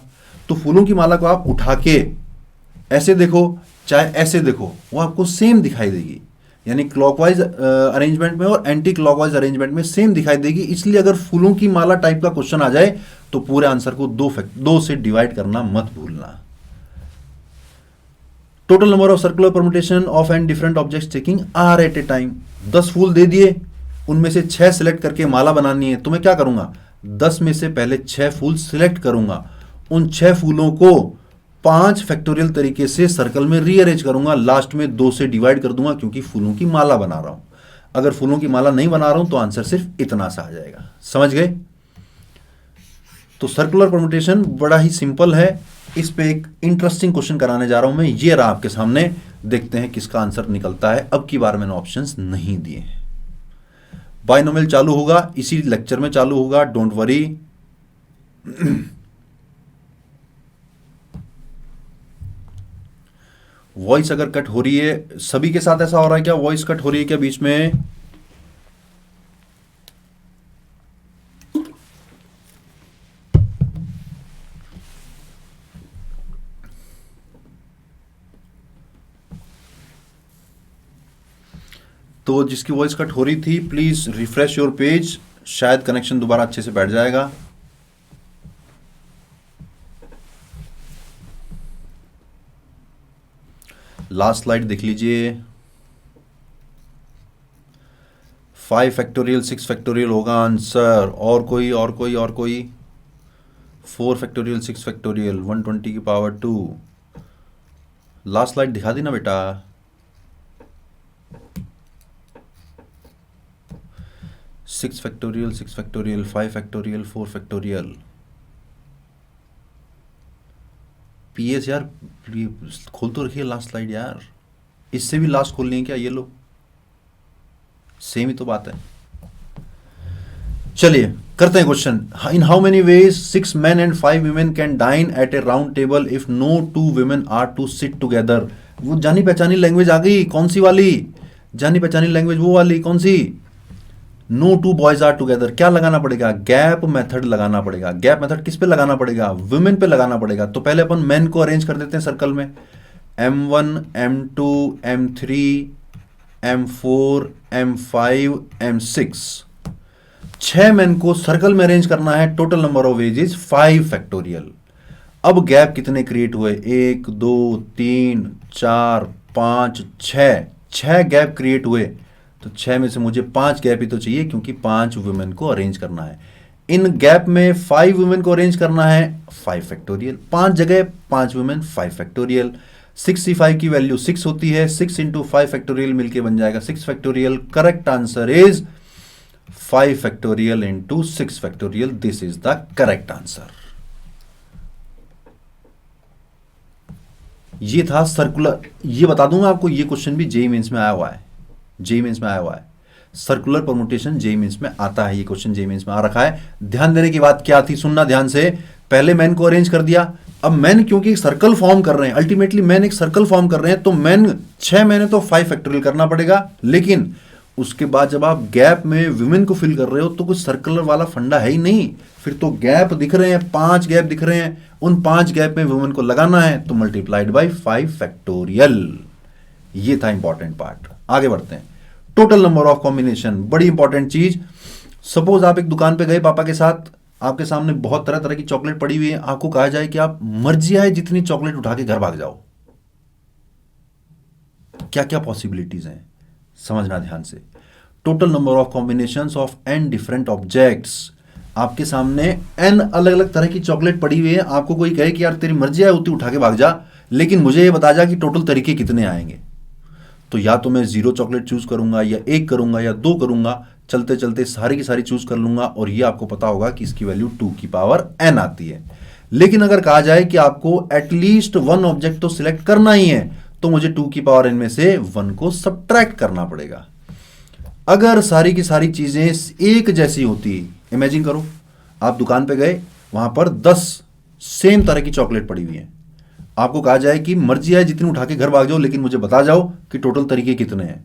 तो फूलों की माला को आप उठा के ऐसे देखो चाहे ऐसे देखो, वो आपको सेम दिखाई देगी, यानी क्लॉकवाइज अरेंजमेंट में और एंटी क्लॉकवाइज अरेंजमेंट में सेम दिखाई देगी। इसलिए अगर फूलों की माला टाइप का क्वेश्चन आ जाए तो पूरे आंसर को 2 से डिवाइड करना मत भूलना। Total number of circular permutation of n different objects taking r at a time, 10 फूल दे दिए, उनमें से 6 सिलेक्ट करके माला बनानी है। तो मैं क्या करूंगा, 10 में से पहले 6 फूल सिलेक्ट करूंगा, उन 6 फूलों को 5 फैक्टोरियल तरीके से सर्कल में रीअरेंज करूंगा, लास्ट में 2 से डिवाइड कर दूंगा क्योंकि फूलों की माला बना रहा हूं। अगर फूलों की माला नहीं बना रहा हूं तो आंसर सिर्फ इतना सा आ जाएगा। समझ गए? तो सर्कुलर परमुटेशन बड़ा ही सिंपल है। इस पे एक इंटरेस्टिंग क्वेश्चन कराने जा रहा हूं मैं, ये रहा आपके सामने, देखते हैं किसका आंसर निकलता है। अब की बार मैंने ऑप्शंस नहीं दिए हैं। बाइनोमियल चालू होगा, इसी लेक्चर में चालू होगा, डोंट वरी। वॉइस अगर कट हो रही है, सभी के साथ ऐसा हो रहा है क्या? वॉइस कट हो रही है क्या बीच में? तो जिसकी वॉइस कट हो रही थी प्लीज रिफ्रेश योर पेज, शायद कनेक्शन दोबारा अच्छे से बैठ जाएगा। लास्ट स्लाइड देख लीजिए। 5 फैक्टोरियल 6 फैक्टोरियल होगा आंसर। और कोई 4 फैक्टोरियल 6 फैक्टोरियल 120 की पावर 2। लास्ट स्लाइड दिखा दी ना बेटा। Six factorial 5 factorial 4 factorial. PS यार खोल तो रखिए लास्ट स्लाइड यार, इससे भी लास्ट खोलनी है क्या? ये लो, सेम ही तो बात है। चलिए करते हैं question. In how many ways 6 men and 5 women can dine at a round table if no 2 women are to sit together? वो जानी पहचानी लैंग्वेज आ गई, कौन सी वाली? जानी पहचानी लैंग्वेज वो वाली, कौन सी? No 2 boys are together. क्या लगाना पड़ेगा? गैप मेथड लगाना पड़ेगा। गैप मेथड किस पे लगाना पड़ेगा? वुमेन पे लगाना पड़ेगा। तो पहले अपन मेन को अरेंज कर देते हैं सर्कल में, M1 M2 M3 M4 M5 M6। 6 main को सर्कल में अरेंज करना है। टोटल नंबर ऑफ एजेस 5 फैक्टोरियल। अब गैप कितने क्रिएट हुए? 1 2 3 4 5 6 गैप क्रिएट हुए। तो 6 में से मुझे 5 गैप ही तो चाहिए क्योंकि 5 वुमेन को अरेंज करना है। इन गैप में 5 वुमेन को अरेंज करना है 5 फैक्टोरियल। 5 जगह 5 वुमेन 5 फैक्टोरियल। 65 की वैल्यू 6 होती है, 6 इंटू 5 फैक्टोरियल मिलके बन जाएगा 6 factorial. Correct answer is 5 factorial into 6 factorial. This is the correct answer. ये था सर्कुलर। ये बता दूंगा आपको, ये क्वेश्चन भी जेईई मेंस में आया हुआ है। जेईई मेंस में आया हुआ है सर्कुलर परमुटेशन, जेईई मेंस में आता है। ये क्वेश्चन जेईई मेंस में आ रखा है। ध्यान देने की बात क्या थी, सुनना ध्यान से। पहले मैन को अरेंज कर दिया। अब मैन क्योंकि एक सर्कल फॉर्म कर रहे हैं, अल्टीमेटली मैन एक सर्कल फॉर्म कर रहे हैं, तो मैन 6 मैंने तो 5 फैक्टोरियल करना पड़ेगा। लेकिन उसके बाद जब आप गैप में वुमेन को फिल कर रहे हो तो कुछ सर्कुलर वाला फंडा है ही नहीं। फिर तो गैप दिख रहे हैं, 5 गैप दिख रहे हैं, उन 5 गैप में वुमेन को लगाना है, तो मल्टीप्लाइड बाय 5 फैक्टोरियल। ये था इंपॉर्टेंट पार्ट। आगे बढ़ते हैं। टोटल नंबर ऑफ कॉम्बिनेशन, बड़ी इंपॉर्टेंट चीज। सपोज आप एक दुकान पे गए पापा के साथ, आपके सामने बहुत तरह तरह की चॉकलेट पड़ी हुई है, आपको कहा जाए कि आप मर्जी आए जितनी चॉकलेट उठा के घर भाग जाओ, क्या क्या पॉसिबिलिटीज हैं, समझना ध्यान से। Total number of combinations of n different objects. आपके सामने n अलग अलग तरह की चॉकलेट पड़ी हुई है, आपको कोई कहे कि यार तेरी मर्जी है उतनी उठा के भाग जा, लेकिन मुझे ये बता जा कि टोटल तरीके कितने आएंगे। तो या तो मैं 0 चॉकलेट चूज करूंगा, या 1 करूंगा, या 2 करूंगा, चलते चलते सारी की सारी चूज कर लूंगा, और ये आपको पता होगा कि इसकी वैल्यू 2 की पावर n आती है। लेकिन अगर कहा जाए कि आपको एटलीस्ट 1 ऑब्जेक्ट तो सिलेक्ट करना ही है, तो मुझे 2 की पावर n में से 1 को सब्ट्रैक्ट करना पड़ेगा। अगर सारी की सारी चीजें एक जैसी होती, इमेजिन करो आप दुकान पे गए, वहां पर 10 सेम तरह की चॉकलेट पड़ी हुई है, आपको कहा जाए कि मर्जी है जितनी उठा के घर भाग जाओ, लेकिन मुझे बता जाओ कि टोटल तरीके कितने हैं।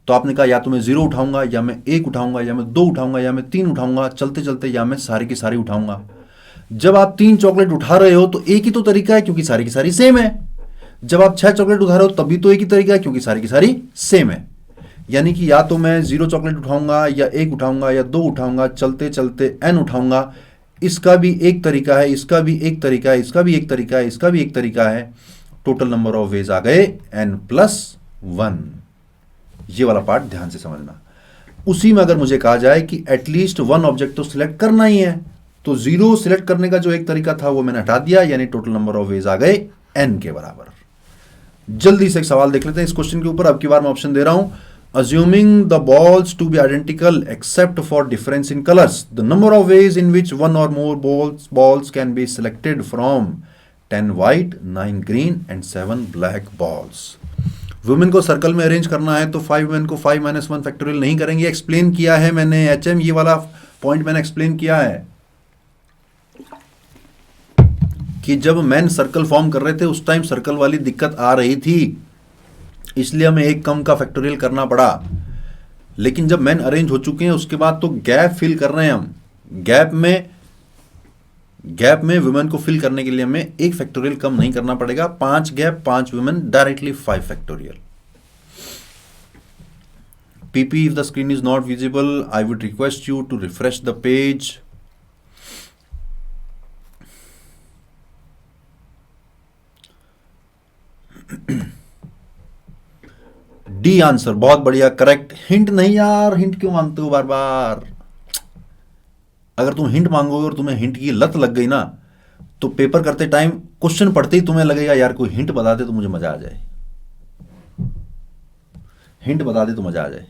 तो आपने कहा या तो मैं 0 उठाऊंगा, या मैं 1 उठाऊंगा, या मैं 2 उठाऊंगा, या मैं 3 उठाऊंगा, चलते चलते या मैं सारी की सारी उठाऊंगा। जब आप 3 चॉकलेट उठा रहे हो तो एक ही तो तरीका है, क्योंकि सारी की सारी सेम है। जब आप 6 चॉकलेट उठा रहे हो तब भी तो एक ही तरीका है, क्योंकि सारी की सारी सेम है। यानी कि या तो मैं 0 चॉकलेट उठाऊंगा, या 1 उठाऊंगा, या 2 उठाऊंगा, चलते चलते n उठाऊंगा। इसका भी एक तरीका है, इसका भी एक तरीका है, इसका भी एक तरीका है, इसका भी एक तरीका है। टोटल नंबर ऑफ वेज आ गए n+1। ये वाला पार्ट ध्यान से समझना। उसी में अगर मुझे कहा जाए कि एटलीस्ट 1 ऑब्जेक्ट तो सिलेक्ट करना ही है, तो 0 सिलेक्ट करने का जो एक तरीका था वो मैंने हटा दिया, यानी टोटल नंबर ऑफ वेज आ गए n के बराबर। जल्दी से एक सवाल देख लेते हैं इस क्वेश्चन के ऊपर। अब की बार मैं ऑप्शन दे रहा हूं। Assuming the balls to be identical except for difference in colors, the number of ways in which 1 or more balls can be selected from 10 white, 9 green and 7 black balls. Women को circle में arrange करना है, तो 5 women को 5-1 factorial नहीं करेंगे। Explain किया है मैंने, HM ये वाला पॉइंट मैंने एक्सप्लेन किया है कि जब मैन सर्कल फॉर्म कर रहे थे उस टाइम सर्कल वाली दिक्कत आ रही थी, इसलिए हमें एक कम का फैक्टोरियल करना पड़ा। लेकिन जब मैन अरेंज हो चुके हैं उसके बाद तो गैप फिल कर रहे हैं हम। गैप में वुमेन को फिल करने के लिए हमें एक फैक्टोरियल कम नहीं करना पड़ेगा। 5 gap 5 women, directly 5 factorial. PP, if the screen is not visible, I would request you to refresh the page. D answer, बहुत बढ़िया, करेक्ट। हिंट नहीं यार, हिंट क्यों मांगते हो बार बार? अगर तुम हिंट मांगोगे और तुम्हें हिंट की लत लग गई ना, तो पेपर करते टाइम क्वेश्चन पढ़ते ही तुम्हें लगेगा यार कोई हिंट बता दे तो मुझे मजा आ जाए, हिंट बता दे तो मजा आ जाए।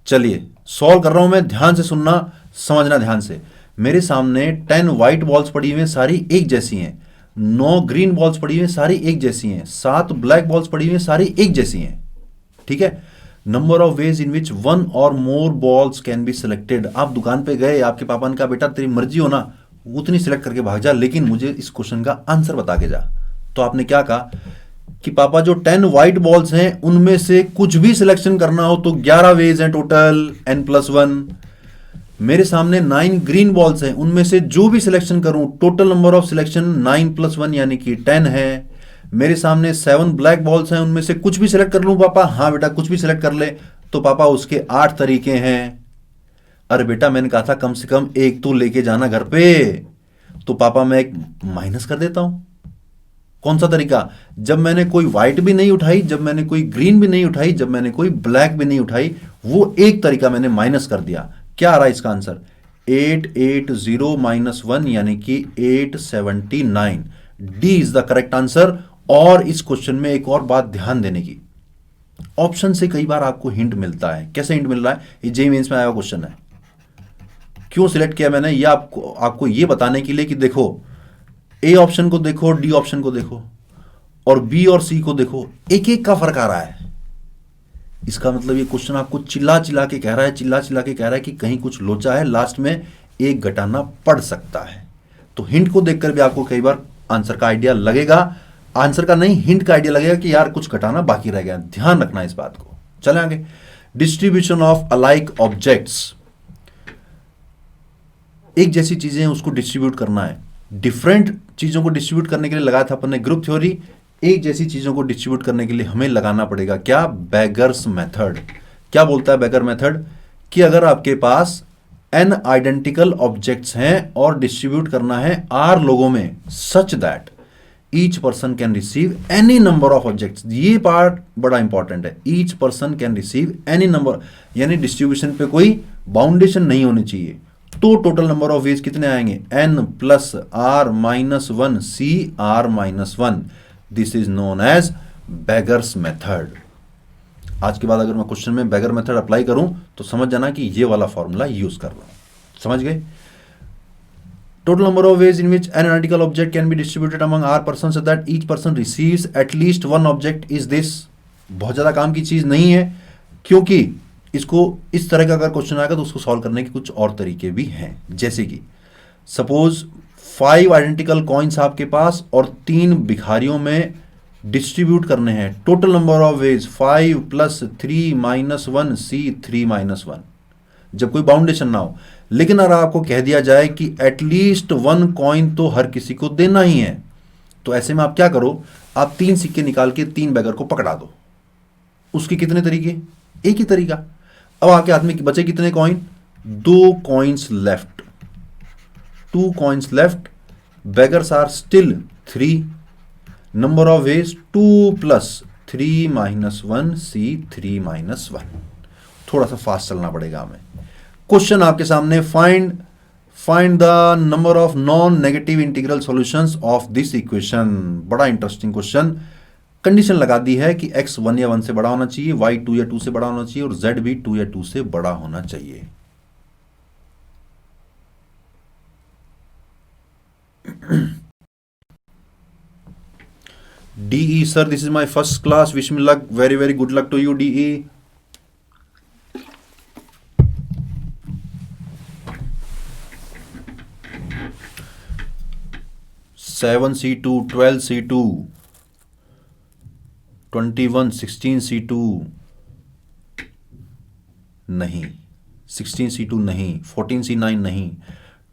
चलिए सॉल्व कर रहा हूं मैं, ध्यान से सुनना, समझना ध्यान से। मेरे सामने 10 व्हाइट बॉल्स पड़ी हुई हैं, सारी एक जैसी हैं। 9 ग्रीन बॉल्स पड़ी हुई हैं, सारी एक जैसी हैं। 7 ब्लैक बॉल्स पड़ी हुई हैं, सारी एक जैसी हैं। ठीक है। नंबर ऑफ वेज इन विच 1 और मोर बॉल्स कैन बी सिलेक्टेड। आप दुकान पे गए, आपके पापा ने कहा बेटा तेरी मर्जी हो ना, उतनी सिलेक्ट करके भाग जा, लेकिन मुझे इस क्वेश्चन का आंसर बता के जा। तो आपने क्या कहा कि पापा जो 10 व्हाइट बॉल्स हैं उनमें से कुछ भी सिलेक्शन करना हो तो 11 वेज हैं टोटल, n+1। मेरे सामने 9 ग्रीन बॉल्स हैं, उनमें से जो भी सिलेक्शन करूं टोटल नंबर ऑफ सिलेक्शन 9+1 यानी कि 10 है। मेरे सामने 7 ब्लैक बॉल्स हैं, उनमें से कुछ भी सिलेक्ट कर लूं पापा? हाँ बेटा कुछ भी सिलेक्ट कर ले। तो पापा उसके 8 तरीके हैं। अरे बेटा मैंने कहा था कम से कम एक तो लेके जाना घर पे, तो पापा मैं एक माइनस कर देता हूं। कौन सा तरीका? जब मैंने कोई व्हाइट भी नहीं उठाई, जब मैंने कोई ग्रीन भी नहीं उठाई, जब मैंने कोई ब्लैक भी नहीं उठाई, वो एक तरीका मैंने माइनस कर दिया। क्या आ रहा है इसका आंसर? 880 - 1 यानी कि 879। D is the correct answer. और इस क्वेश्चन में एक और बात ध्यान देने की, ऑप्शन से कई बार आपको हिंट मिलता है। कैसे हिंट मिल रहा है? ये जेईई मेंस में आया हुआ क्वेश्चन है। क्यों सिलेक्ट किया मैंने? ये आपको ये बताने के लिए कि देखो ए ऑप्शन को देखो, डी ऑप्शन को देखो, और बी और सी को देखो, एक एक का फर्क आ रहा है। इसका मतलब ये क्वेश्चन आपको चिल्ला चिल्ला के कह रहा है कि कहीं कुछ लोचा है, लास्ट में एक घटाना पड़ सकता है। तो हिंट को देखकर भी आपको कई बार आंसर का आइडिया लगेगा, आंसर का नहीं हिंट का आइडिया लगेगा कि यार कुछ घटाना बाकी रह गया। ध्यान रखना इस बात को। चले आगे। Distribution of alike objects. एक जैसी चीजें उसको डिस्ट्रीब्यूट करना है। डिफरेंट चीजों को डिस्ट्रीब्यूट करने के लिए लगाया था अपन ने ग्रुप थ्योरी। एक जैसी चीजों को डिस्ट्रीब्यूट करने के लिए हमें लगाना पड़ेगा क्या? Beggars method. क्या बोलता है बेगर मेथड? कि अगर आपके पास n आइडेंटिकल ऑब्जेक्ट्स हैं और डिस्ट्रीब्यूट करना है r लोगों में, such that each person can receive any number of objects, ये पार्ट बड़ा इंपॉर्टेंट है। Each person can receive any number, यानी डिस्ट्रीब्यूशन पे कोई बाउंडेशन नहीं होनी चाहिए। तो टोटल नंबर ऑफ वेज कितने आएंगे, n plus r minus one C r minus one. This is known as beggars method. आज के बाद अगर मैं क्वेश्चन में बेगर मेथड अप्लाई करूं तो समझ जाना कि ये वाला फॉर्मूला यूज कर रहा हूं। समझ गए? Total number of ways in which an identical object can be distributed among r persons so that each person receives at least one object is this। बहुत ज़्यादा काम की चीज़ नहीं है, क्योंकि इसको इस तरह का अगर क्वेश्चन आएगा तो उसको सॉल्व करने के कुछ और तरीके भी हैं। जैसे कि सपोज 5 आइडेंटिकल कॉइन्स आपके पास और 3 भिखारियों में डिस्ट्रीब्यूट करने हैं। Total number of ways 5 plus 3 minus 1 C 3 minus 1, जब कोई बाउंडेशन ना हो। लेकिन अगर आपको कह दिया जाए कि एटलीस्ट 1 कॉइन तो हर किसी को देना ही है, तो ऐसे में आप क्या करो, आप 3 सिक्के निकाल के 3 बैगर को पकड़ा दो। उसके कितने तरीके, एक ही तरीका। अब आपके हाथ में बचे कितने coin, 2 coins left, 2 coins left, beggars are still 3, number of ways 2 plus 3 minus 1 C 3 minus 1। थोड़ा सा फास्ट चलना पड़ेगा हमें। क्वेश्चन आपके सामने, find the number of non negative integral solutions of this equation. बड़ा इंटरेस्टिंग क्वेश्चन। कंडीशन लगा दी है कि x 1 या 1 से बड़ा होना चाहिए, y 2 या 2 से बड़ा होना चाहिए और z भी 2 या 2 से बड़ा होना चाहिए। DE sir, this is my first class, wish me luck, very very good luck to you DE। 7C2 12C2 21 16C2 नहीं, 16C2 नहीं, 14C9 नहीं,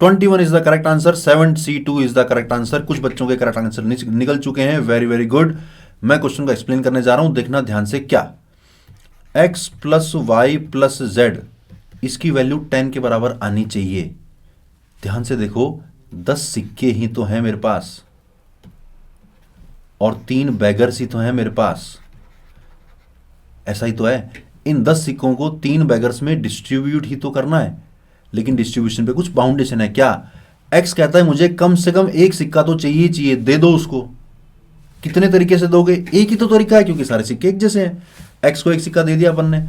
21 is the correct answer, 7C2 is the correct answer. कुछ बच्चों के correct answer निकल चुके हैं, very very good. मैं क्वेश्चन को एक्सप्लेन करने जा रहा हूं, देखना ध्यान से। क्या x plus y plus z, इसकी वैल्यू 10 के बराबर आनी चाहिए। ध्यान से देखो, 10 सिक्के ही तो हैं मेरे पास और 3 बैगर्स ही तो हैं मेरे पास, ऐसा ही तो है। इन 10 सिक्कों को 3 बैगर्स में डिस्ट्रीब्यूट ही तो करना है, लेकिन डिस्ट्रीब्यूशन पे कुछ बाउंडेशन है। क्या x कहता है मुझे कम से कम एक सिक्का तो चाहिए चाहिए, दे दो उसको। कितने तरीके से दोगे, एक ही तो तरीका है, क्योंकि सारे सिक्के एक जैसे हैं। x को एक सिक्का दे दिया अपन ने।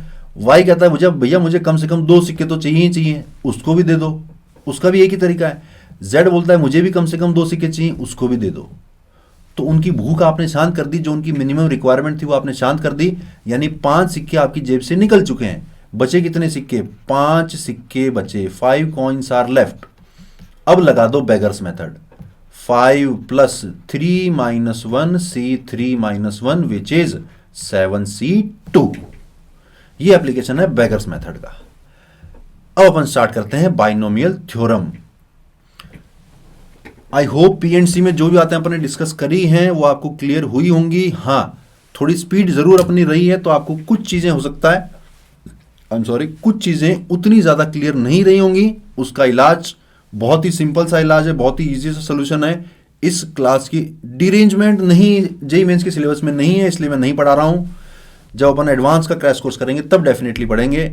y कहता है मुझे भैया मुझे कम से कम 2 सिक्के तो चाहिए ही चाहिए, उसको भी दे दो, उसका भी एक ही तरीका है। z बोलता है मुझे भी कम से कम 2 सिक्के चाहिए, उसको भी दे दो। तो उनकी भूख आपने शांत कर दी, जो उनकी मिनिमम रिक्वायरमेंट थी वो आपने शांत कर दी, यानी 5 सिक्के आपकी जेब से निकल चुके हैं। बचे कितने सिक्के, 5 सिक्के बचे, 5 कॉइन्स आर लेफ्ट। अब लगा दो beggars method, 5 plus 3 minus 1 C 3 minus 1 which is 7C2। ये एप्लीकेशन है बेगर्स मेथड का। अब अपन स्टार्ट करते हैं binomial theorem. I hope PNC में जो भी आते हैं अपन ने डिस्कस करी हैं वो आपको क्लियर हुई होंगी। हाँ, थोड़ी स्पीड जरूर अपनी रही है, तो आपको कुछ चीजें हो सकता है, आई एम सॉरी, कुछ चीजें उतनी ज्यादा क्लियर नहीं रही होंगी। उसका इलाज बहुत ही सिंपल सा इलाज है, बहुत ही इजी सा सोल्यूशन है। इस क्लास की डिरेंजमेंट नहीं जेईई मेंस के सिलेबस में नहीं है, इसलिए मैं नहीं पढ़ा रहा हूं। जब अपन एडवांस का क्रैश कोर्स करेंगे तब डेफिनेटली पढ़ेंगे।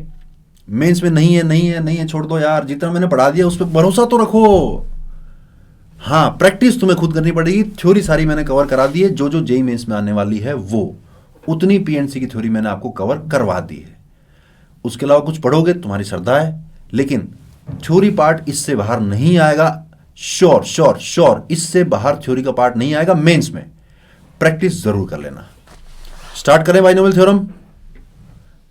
मेंस में नहीं है, नहीं है, नहीं है, छोड़ दो यार, जितना मैंने पढ़ा दिया उस पर भरोसा तो रखो। हाँ, प्रैक्टिस तुम्हें खुद करनी पड़ेगी। थ्योरी सारी मैंने कवर करा दी है, जो जो जेईई मेंस में आने वाली है वो उतनी पीएनसी की थ्योरी मैंने आपको कवर करवा दी है। उसके अलावा कुछ पढ़ोगे तुम्हारी श्रद्धा है, लेकिन थ्योरी पार्ट इससे बाहर नहीं आएगा। श्योर श्योर श्योर, इससे बाहर थ्योरी का पार्ट नहीं आएगा मेंस में। प्रैक्टिस जरूर कर लेना। स्टार्ट करें बाइनोमियल थ्योरम।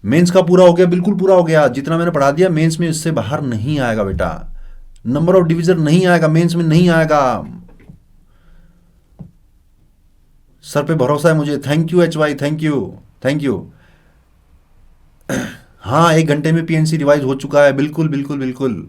मेंस का पूरा हो गया, बिल्कुल पूरा हो गया। जितना मैंने पढ़ा दिया मेंस में इससे बाहर नहीं आएगा बेटा। नंबर ऑफ डिवीजन नहीं आएगा, मेंस में नहीं आएगा। सर पे भरोसा है मुझे। Thank you HY, thank you, thank you. हाँ, 1 घंटे में पीएनसी रिवाइज हो चुका है, बिल्कुल बिल्कुल बिल्कुल।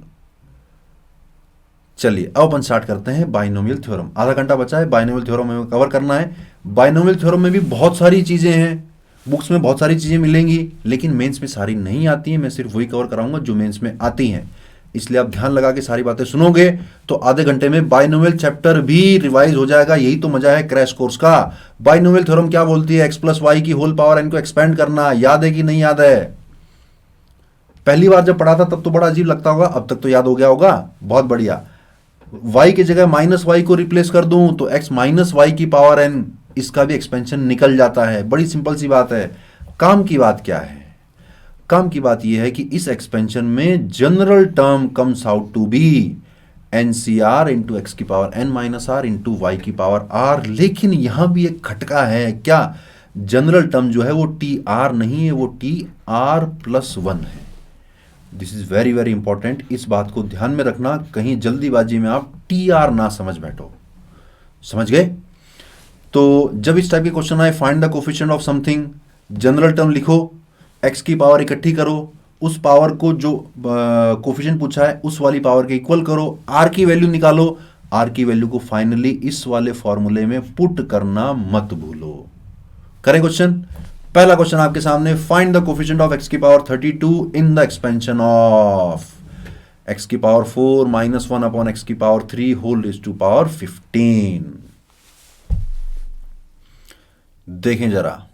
चलिए अब अपन स्टार्ट करते हैं बाइनोमियल थ्योरम। आधा घंटा बचा है, बाइनोमियल थ्योरम में कवर करना है। बाइनोमियल थ्योरम में भी बहुत सारी चीजें हैं, बुक्स में बहुत सारी चीजें मिलेंगी, लेकिन मेंस में सारी नहीं आती हैं। मैं सिर्फ वही कवर कराऊंगा जो मेंस में आती हैं। इसलिए आप ध्यान लगा के सारी बातें सुनोगे तो आधे घंटे में बाइनोमियल चैप्टर भी रिवाइज हो जाएगा। यही तो मजा है क्रैश कोर्स का। बाइनोमियल थ्योरम क्या बोलती है? एक्स प्लस वाई की होल पावर एन को एक्सपेंड करना। याद है कि नहीं याद है? पहली बार जब पढ़ा था तब तो बड़ा अजीब लगता होगा, अब तक तो याद हो गया होगा। बहुत बढ़िया। y की जगह माइनस वाई को रिप्लेस कर दूं तो x माइनस वाई की पावर n, इसका भी एक्सपेंशन निकल जाता है। बड़ी सिंपल सी बात है। काम की बात क्या है? काम की बात यह है कि इस एक्सपेंशन में general term comes out to be n C r into x की power n minus r into y की पावर आर। लेकिन यहां भी एक खटका है। क्या? जनरल टर्म जो है वो टी आर नहीं है, वो टी आर प्लस वन है। This is very very important. इस बात को ध्यान में रखना, कहीं जल्दीबाजी में आप टी आर ना समझ बैठो। समझ गए? तो जब इस टाइप के क्वेश्चन आए, find the coefficient of something, general term लिखो, एक्स की पावर इकट्ठी करो, उस पावर को जो कोफिशिएंट पूछा है उस वाली पावर के इक्वल करो, आर की वैल्यू निकालो, आर की वैल्यू को फाइनली इस वाले फॉर्मूले में पुट करना मत भूलो। करें क्वेश्चन? पहला क्वेश्चन आपके सामने, find the coefficient of x की power 32 in the expansion of x की पावर 4 माइनस 1 अपॉन एक्स की power 3 whole raise to power 15। देखें जरा,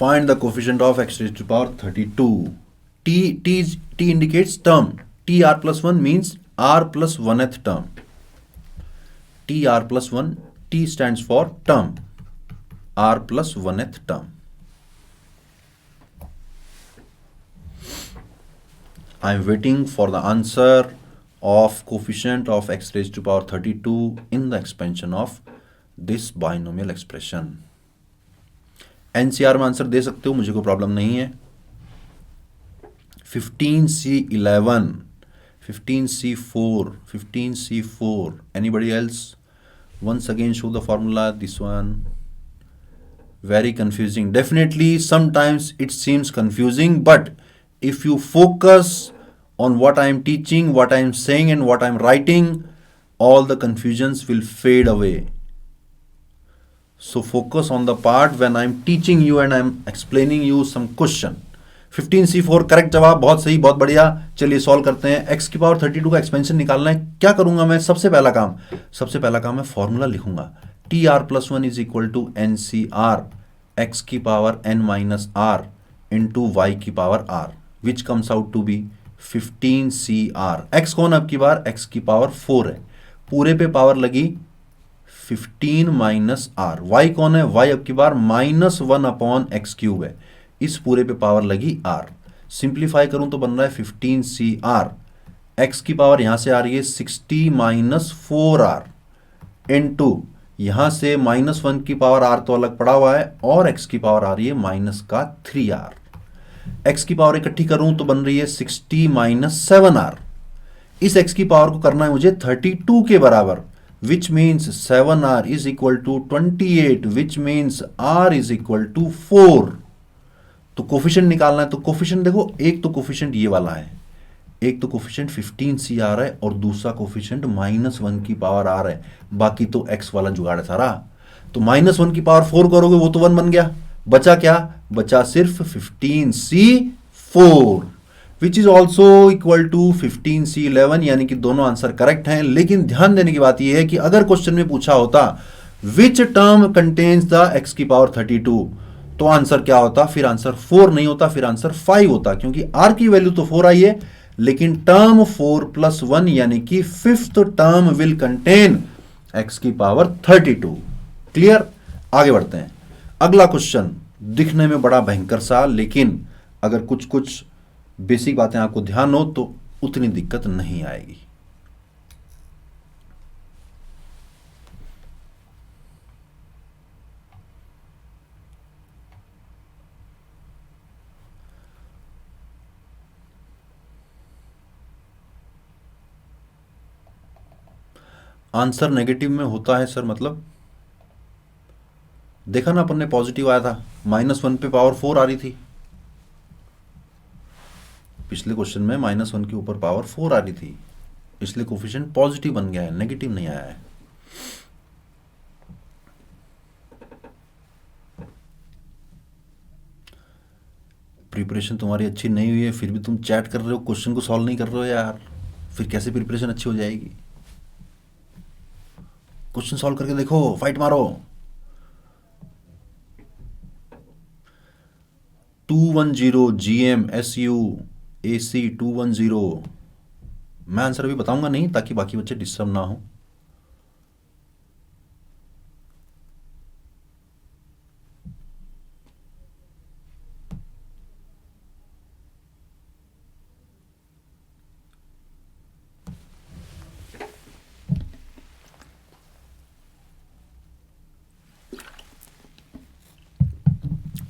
find the coefficient of x raised to power 32. T indicates term. Tr plus 1 means r plus 1th term. Tr plus 1, T stands for term. R plus 1th term. I am waiting for the answer of coefficient of x raised to power 32 in the expansion of this binomial expression. NCR में answer दे सकते हो, मुझे कोई problem नहीं है। 15C11, 15C4, 15C4, anybody else? Once again show the formula, this one. Very confusing. Definitely sometimes it seems confusing, but if you focus on what I am teaching, what I am saying and what I am writing, all the confusions will fade away. So focus on the part when I am teaching you and I am explaining you some question. 15C4 correct जवाब, बहुत सही, बहुत बढ़िया। चलिए solve करते हैं। x की power 32 का एक्सपेंशन निकालना है। क्या करूंगा मैं? सबसे पहला काम मैं फॉर्मूला लिखूंगा। T r plus 1 is equal to n C r x की power n minus r into y की power r, which comes out to be 15CR। x कौन अब की बार? x की पावर 4 है, पूरे पे पावर लगी 15 माइनस आर। वाई कौन है? वाई अब की बार माइनस 1 अपॉन एक्स क्यूब है, इस पूरे पे पावर लगी आर। सिंप्लीफाई करूं तो बन रहा है 15CR। एक्स की पावर यहां से आ रही है 60 माइनस 4R इंटू यहां से माइनस 1 की पावर आर तो अलग पड़ा हुआ है और एक्स की पावर आ रही है माइनस का 3R। एक्स की पावर इकट्ठी करूं तो बन रही है 60 माइनस 7R। इस एक्स की पावर को करना है मुझे 32 के बराबर, which means 7R is equal to 28, which means R is equal to 4। तो कोफिशिएंट निकालना है, तो कोफिशिएंट देखो, एक तो कोफिशिएंट ये वाला है, एक तो कोफिशिएंट 15CR है और दूसरा कोफिशिएंट माइनस 1 की पावर R है। बाकी तो x वाला जुगाड़ है सारा। तो माइनस 1 की पावर 4 करोगे वो तो 1 बन गया, बचा क्या? बचा सिर्फ 15C4 which is also equal to 15C11, यानी कि दोनों आंसर करेक्ट हैं। लेकिन ध्यान देने की बात यह है कि अगर क्वेश्चन में पूछा होता which term contains the x की पावर 32, तो आंसर क्या होता? फिर आंसर 4 नहीं होता, फिर आंसर 5 होता, क्योंकि r की वैल्यू तो 4 आई है, लेकिन टर्म 4 प्लस 1 यानी कि fifth term will contain x की पावर 32। क्लियर? आगे बढ़ते हैं। अगला क्वेश्चन दिखने में बड़ा भयंकर सा, लेकिन अगर कुछ कुछ बेसिक बातें आपको ध्यान हो तो उतनी दिक्कत नहीं आएगी। आंसर नेगेटिव में होता है सर, मतलब देखा ना अपन ने, पॉजिटिव आया था, माइनस 1 पे पावर 4 आ रही थी। पिछले क्वेश्चन में माइनस 1 के ऊपर पावर 4 आ रही थी, इसलिए कोफिशिएंट पॉजिटिव बन गया है, नेगेटिव नहीं आया है। प्रिपरेशन तुम्हारी अच्छी नहीं हुई है, फिर भी तुम चैट कर रहे हो, क्वेश्चन को सॉल्व नहीं कर रहे हो यार, फिर कैसे प्रिपरेशन अच्छी हो जाएगी? क्वेश्चन सॉल्व करके देखो, फाइट मारो। 210 GMSU AC 210। मैं आंसर अभी बताऊंगा नहीं ताकि बाकी बच्चे डिस्टर्ब ना हो।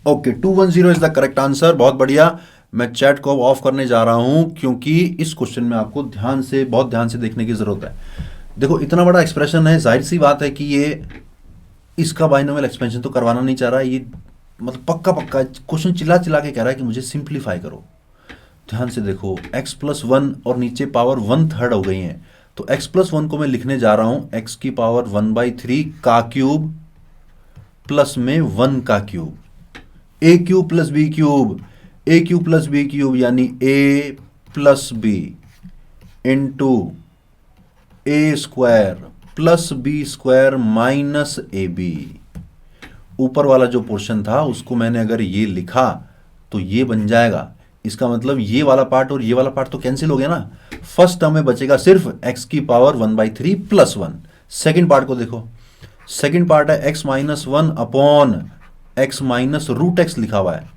Okay, 210 is the correct answer. बहुत बढ़िया। मैं चैट को अब ऑफ करने जा रहा हूं क्योंकि इस क्वेश्चन में आपको बहुत ध्यान से देखने की जरूरत है। देखो, इतना बड़ा एक्सप्रेशन है, जाहिर सी बात है कि ये इसका बाइनोमियल एक्सपेंशन तो करवाना नहीं चाह रहा। ये मतलब पक्का पक्का क्वेश्चन चिल्ला चिल्ला के कह रहा है कि मुझे सिंप्लीफाई करो। ध्यान से देखो, x प्लस 1 और नीचे पावर 1/3 हो गई हैं, तो x प्लस 1 को मैं लिखने जा रहा हूं x की पावर 1/3 का क्यूब प्लस में 1 का cube. A cube plus b cube, a cube plus b cube यानी a plus b into a square plus b square minus a b. ऊपर वाला जो पोर्शन था उसको मैंने अगर ये लिखा तो ये बन जाएगा। इसका मतलब ये वाला पार्ट और ये वाला पार्ट तो कैंसिल हो गया ना। फर्स्ट टर्म में बचेगा सिर्फ x की पावर 1/3 प्लस 1। सेकेंड पार्ट को देखो, सेकेंड पार्ट है x minus 1 upon x minus root x लिखा हुआ है।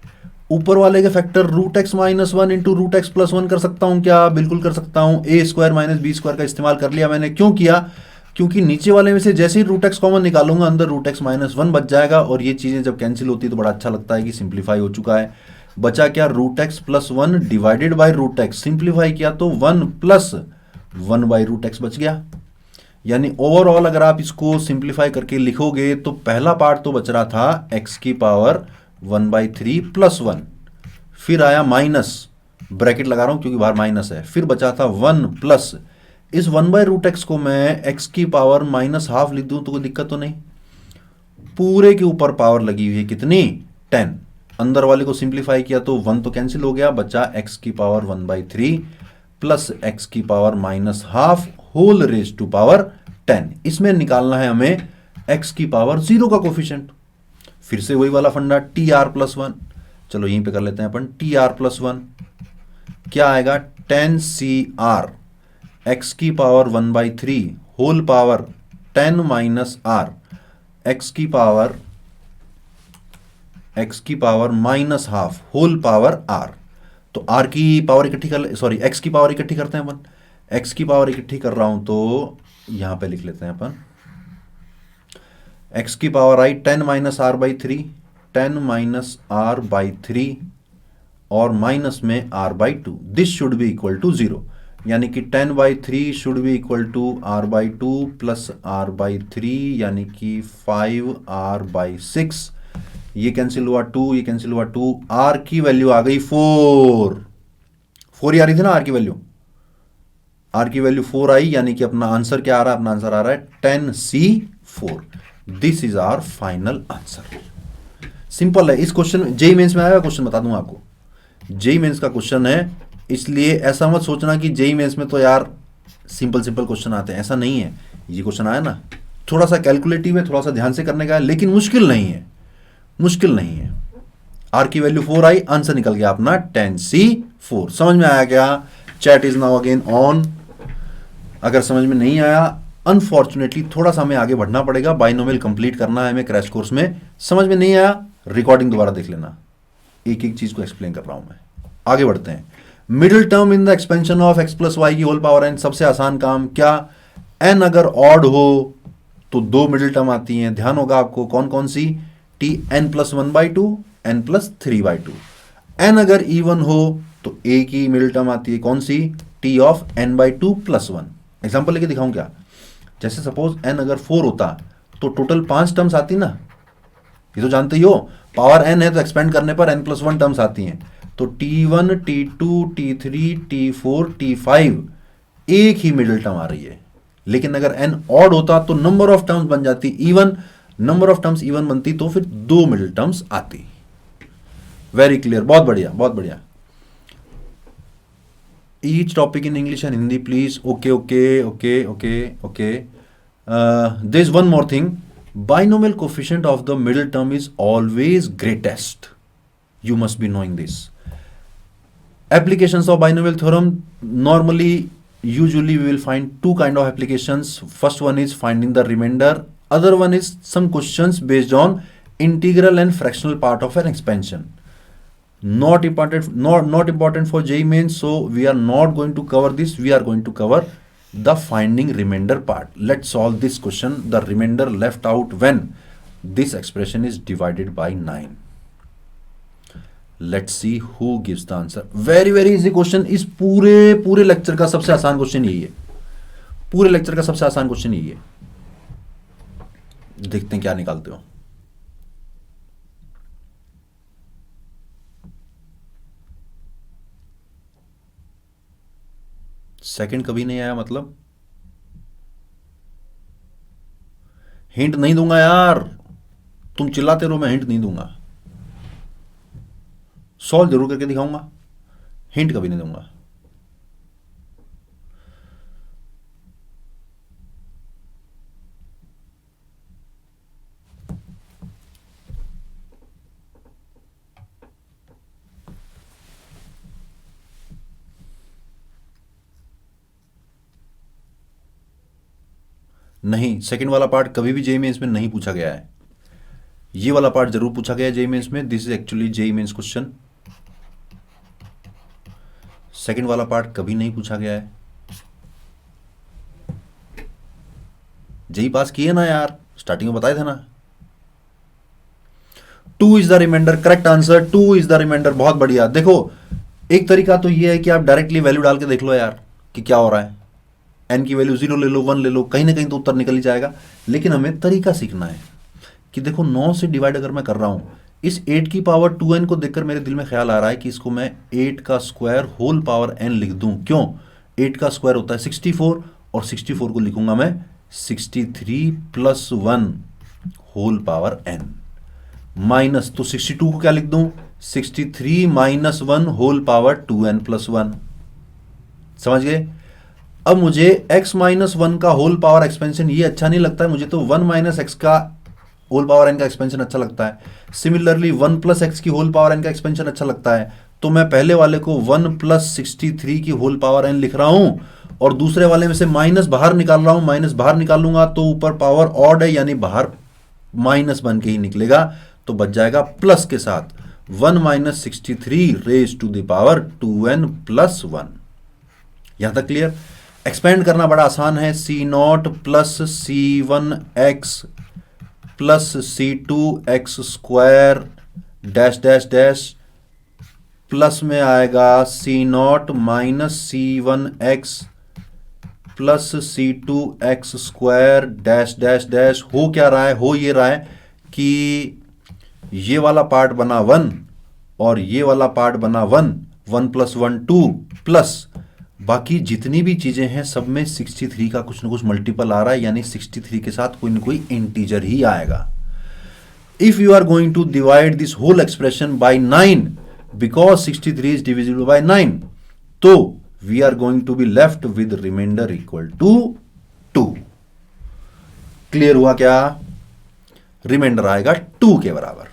ऊपर वाले के factor root x minus 1 into root x plus 1 कर सकता हूं क्या? बिल्कुल कर सकता हूं। A square minus B square का इस्तेमाल कर लिया मैंने। क्यों किया? क्योंकि नीचे वाले में से जैसे ही रूट एक्स कॉमन निकालूंगा अंदर रूट एक्स माइनस 1 बच जाएगा, और ये चीजें जब कैंसिल होती है तो बड़ा अच्छा लगता है कि सिंप्लीफाई हो चुका है। बचा क्या? Root x plus 1 divided by root x. Simplify किया तो 1 प्लस 1 बाई रूट एक्स बच गया। यानी ओवरऑल अगर आप इसको सिंप्लीफाई करके लिखोगे तो पहला पार्ट तो बच रहा था x की पावर 1/3 प्लस 1, फिर आया माइनस, ब्रैकेट लगा रहा हूं क्योंकि बाहर माइनस है, फिर बचा था 1 प्लस इस 1/√x को मैं x की पावर माइनस हाफ लिख दूं तो कोई दिक्कत तो नहीं। पूरे के ऊपर पावर लगी हुई है कितनी? 10। अंदर वाले को सिंप्लीफाई किया तो 1 तो कैंसिल हो गया, बचा x की पावर 1/3 प्लस x की power minus half whole raise to power 10। इसमें निकालना है हमें x की पावर 0 का कोफिशिएंट। फिर से वही वाला फंडा, tr प्लस 1। चलो यहीं पे कर लेते हैं अपन, tr प्लस 1 क्या आएगा? 10cr x की power 1/3 whole power 10 minus r x की power minus half whole power r। तो r की पावर इकट्ठी कर, सॉरी x की पावर इकट्ठी करते हैं अपन। x की पावर इकट्ठी कर रहा हूं तो यहां पे लिख लेते हैं अपन, x की पावर आई 10 minus r by 3, 10 minus r by 3 और माइनस में r by 2। This should be equal to 0, यानी कि 10/3 should be equal to r/2 plus r/3 यानी कि 5r/6। ये कैंसिल हुआ 2, ये कैंसिल हुआ 2, r की वैल्यू आ गई 4 ही आ रही थी ना r की वैल्यू। r की वैल्यू 4 आई, यानी कि अपना आंसर क्या आ रहा है? अपना आंसर आ रहा है 10C4। This is our final answer. Simple है। इस क्वेश्चन जेई मेंस में आया क्वेश्चन, बता दूं आपको, जेई मेंस का क्वेश्चन है, इसलिए ऐसा मत सोचना कि जेई मेंस में तो यार सिंपल क्वेश्चन आते हैं, ऐसा नहीं है। ये क्वेश्चन आया ना, थोड़ा सा कैलकुलेटिव है, थोड़ा सा ध्यान से करने का है, लेकिन मुश्किल नहीं है, मुश्किल नहीं है। आर की वैल्यू 4 आई, आंसर निकल गया अपना 10C4। समझ में आया क्या? Chat is now again on. अगर समझ में नहीं आया, अनफॉर्चुनेटली थोड़ा सा हमें आगे बढ़ना पड़ेगा, बाइनोमियल कंप्लीट करना है हमें क्रैश कोर्स में। समझ में नहीं आया, रिकॉर्डिंग दोबारा देख लेना, एक एक चीज को एक्सप्लेन कर रहा हूं मैं। आगे बढ़ते हैं। Middle term in the expansion of x plus y की होल पावर n। सबसे आसान काम क्या? n अगर ऑड हो तो 2 मिडिल टर्म आती हैं, ध्यान होगा आपको कौन कौन सी? tn plus 1/2, n plus 3/2। n अगर इवन हो तो a की मिडिल टर्म आती है कौन सी? t of n/2 plus 1। Example लेके दिखाऊं क्या? जैसे सपोज n अगर 4 होता तो टोटल 5 टर्म्स आती ना, ये तो जानते ही हो। पावर n है तो एक्सपेंड करने पर n प्लस 1 टर्म्स आती हैं, तो t1, t2, t3, t4, t5 एक ही मिडिल टर्म आ रही है। लेकिन अगर n ऑड होता तो नंबर ऑफ टर्म्स बन जाती even, number of terms even बनती तो फिर 2 मिडिल टर्म्स आती। वेरी क्लियर, बहुत बढ़िया बहुत बढ़िया। Each topic in English and Hindi please. Okay okay okay okay okay. There is one more thing, binomial coefficient of the middle term is always greatest. You must be knowing this. Applications of binomial theorem, normally usually we will find two kind of applications. First one is finding the remainder, other one is some questions based on integral and fractional part of an expansion. Not important for JEE mains, so we are not going to cover this. We are going to cover the finding remainder part. Let's solve this question, the remainder left out when this expression is divided by 9. Let's see who gives the answer. Very easy question. इस पूरे lecture का सबसे आसान question यही है, पूरे lecture का सबसे आसान क्वेश्चन यही है। देखते हैं क्या निकालते हो। सेकंड कभी नहीं आया मतलब? हिंट नहीं दूंगा यार, तुम चिल्लाते रहो, मैं हिंट नहीं दूंगा। सॉल्व जरूर करके दिखाऊंगा, हिंट कभी नहीं दूंगा। नहीं, सेकंड वाला पार्ट कभी भी जेईई मेंस में नहीं पूछा गया है। ये वाला पार्ट जरूर पूछा गया है जेईई मेंस में। This is actually JEE Mains question. Second वाला पार्ट कभी नहीं पूछा गया है। जेईई पास किए ना यार, स्टार्टिंग में बताए थे ना। 2 is the remainder, correct answer 2 is the remainder. बहुत बढ़िया। देखो, एक तरीका तो ये है कि आप डायरेक्टली वैल्यू डाल के देख लो यार कि क्या हो रहा है। एन की वैल्यू 0 ले लो, 1 ले लो, कहीं ना कहीं तो उत्तर निकल ही जाएगा। लेकिन हमें तरीका सीखना है कि देखो 9 से डिवाइड अगर मैं कर रहा हूं, इस 8 की पावर 2n को देखकर मेरे दिल में ख्याल आ रहा है कि इसको मैं 8 का स्क्वायर होल पावर n लिख दूं। क्यों? 8 का स्क्वायर होता है 64 और 64 को लिखूंगा मैं 63 plus 1 whole power n minus, तो 62 को क्या लिख दूं? 63 minus 1 whole power 2n plus 1। समझ गए? अब मुझे x माइनस 1 का होल पावर एक्सपेंशन ये अच्छा नहीं लगता है, मुझे तो 1 माइनस एक्स का होल पावर n का एक्सपेंशन अच्छा लगता है। सिमिलरली 1 प्लस एक्स की होल पावर n का एक्सपेंशन अच्छा लगता है। तो मैं पहले वाले को 1 प्लस 63 की होल पावर n लिख रहा हूं और दूसरे वाले में से माइनस बाहर निकाल रहा हूं। माइनस बाहर निकालूंगा तो ऊपर पावर ऑड है, यानी बाहर माइनस बन के ही निकलेगा, तो बच जाएगा प्लस के साथ 1 minus 63 raise to the power 2n plus 1। यहां तक क्लियर? एक्सपेंड करना बड़ा आसान है। C0 plus C1x plus C2x square dash dash dash plus में आएगा C0 minus C1x plus C2x square dash dash dash. हो क्या रहा है? हो ये रहा है कि ये वाला पार्ट बना 1 और ये वाला पार्ट बना 1, 1 प्लस 1 2 प्लस बाकी जितनी भी चीजें हैं सब में 63 का कुछ ना कुछ मल्टीपल आ रहा है, यानी 63 के साथ कोई ना कोई इंटीजर ही आएगा। If you are going to divide this whole expression by 9 because 63 is divisible by 9, तो we are going to be left with remainder equal to 2। Clear हुआ क्या? रिमाइंडर आएगा 2 के बराबर।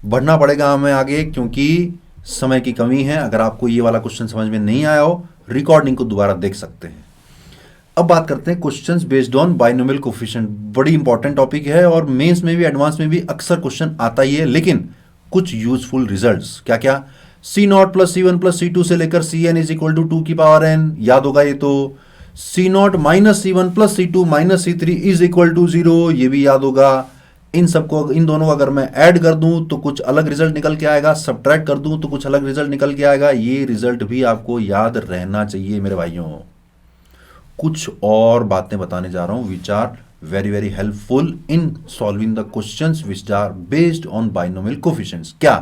बढ़ना पड़ेगा हमें आगे क्योंकि समय की कमी है। अगर आपको ये वाला क्वेश्चन समझ में नहीं आया हो, रिकॉर्डिंग को दोबारा देख सकते हैं। अब बात करते हैं questions based on binomial coefficient. बड़ी इंपॉर्टेंट टॉपिक है और मेंस में भी एडवांस में भी अक्सर क्वेश्चन आता ही है, लेकिन कुछ यूजफुल रिजल्ट्स क्या क्या? C0 plus C1 plus C2 से लेकर Cn इज इक्वल टू 2 की पावर n, याद होगा ये तो। C0 minus C1 plus C2 minus C3 is equal to 0, ये भी याद होगा। इन सबको, इन दोनों को अगर मैं ऐड कर दूं तो कुछ अलग रिजल्ट निकल के आएगा, सब्ट्रैक्ट कर दूं तो कुछ अलग रिजल्ट निकल के आएगा। ये रिजल्ट भी आपको याद रहना चाहिए मेरे भाइयों। कुछ और बातें बताने जा रहा हूं which are very helpful in solving the questions which are based on binomial coefficients. क्या?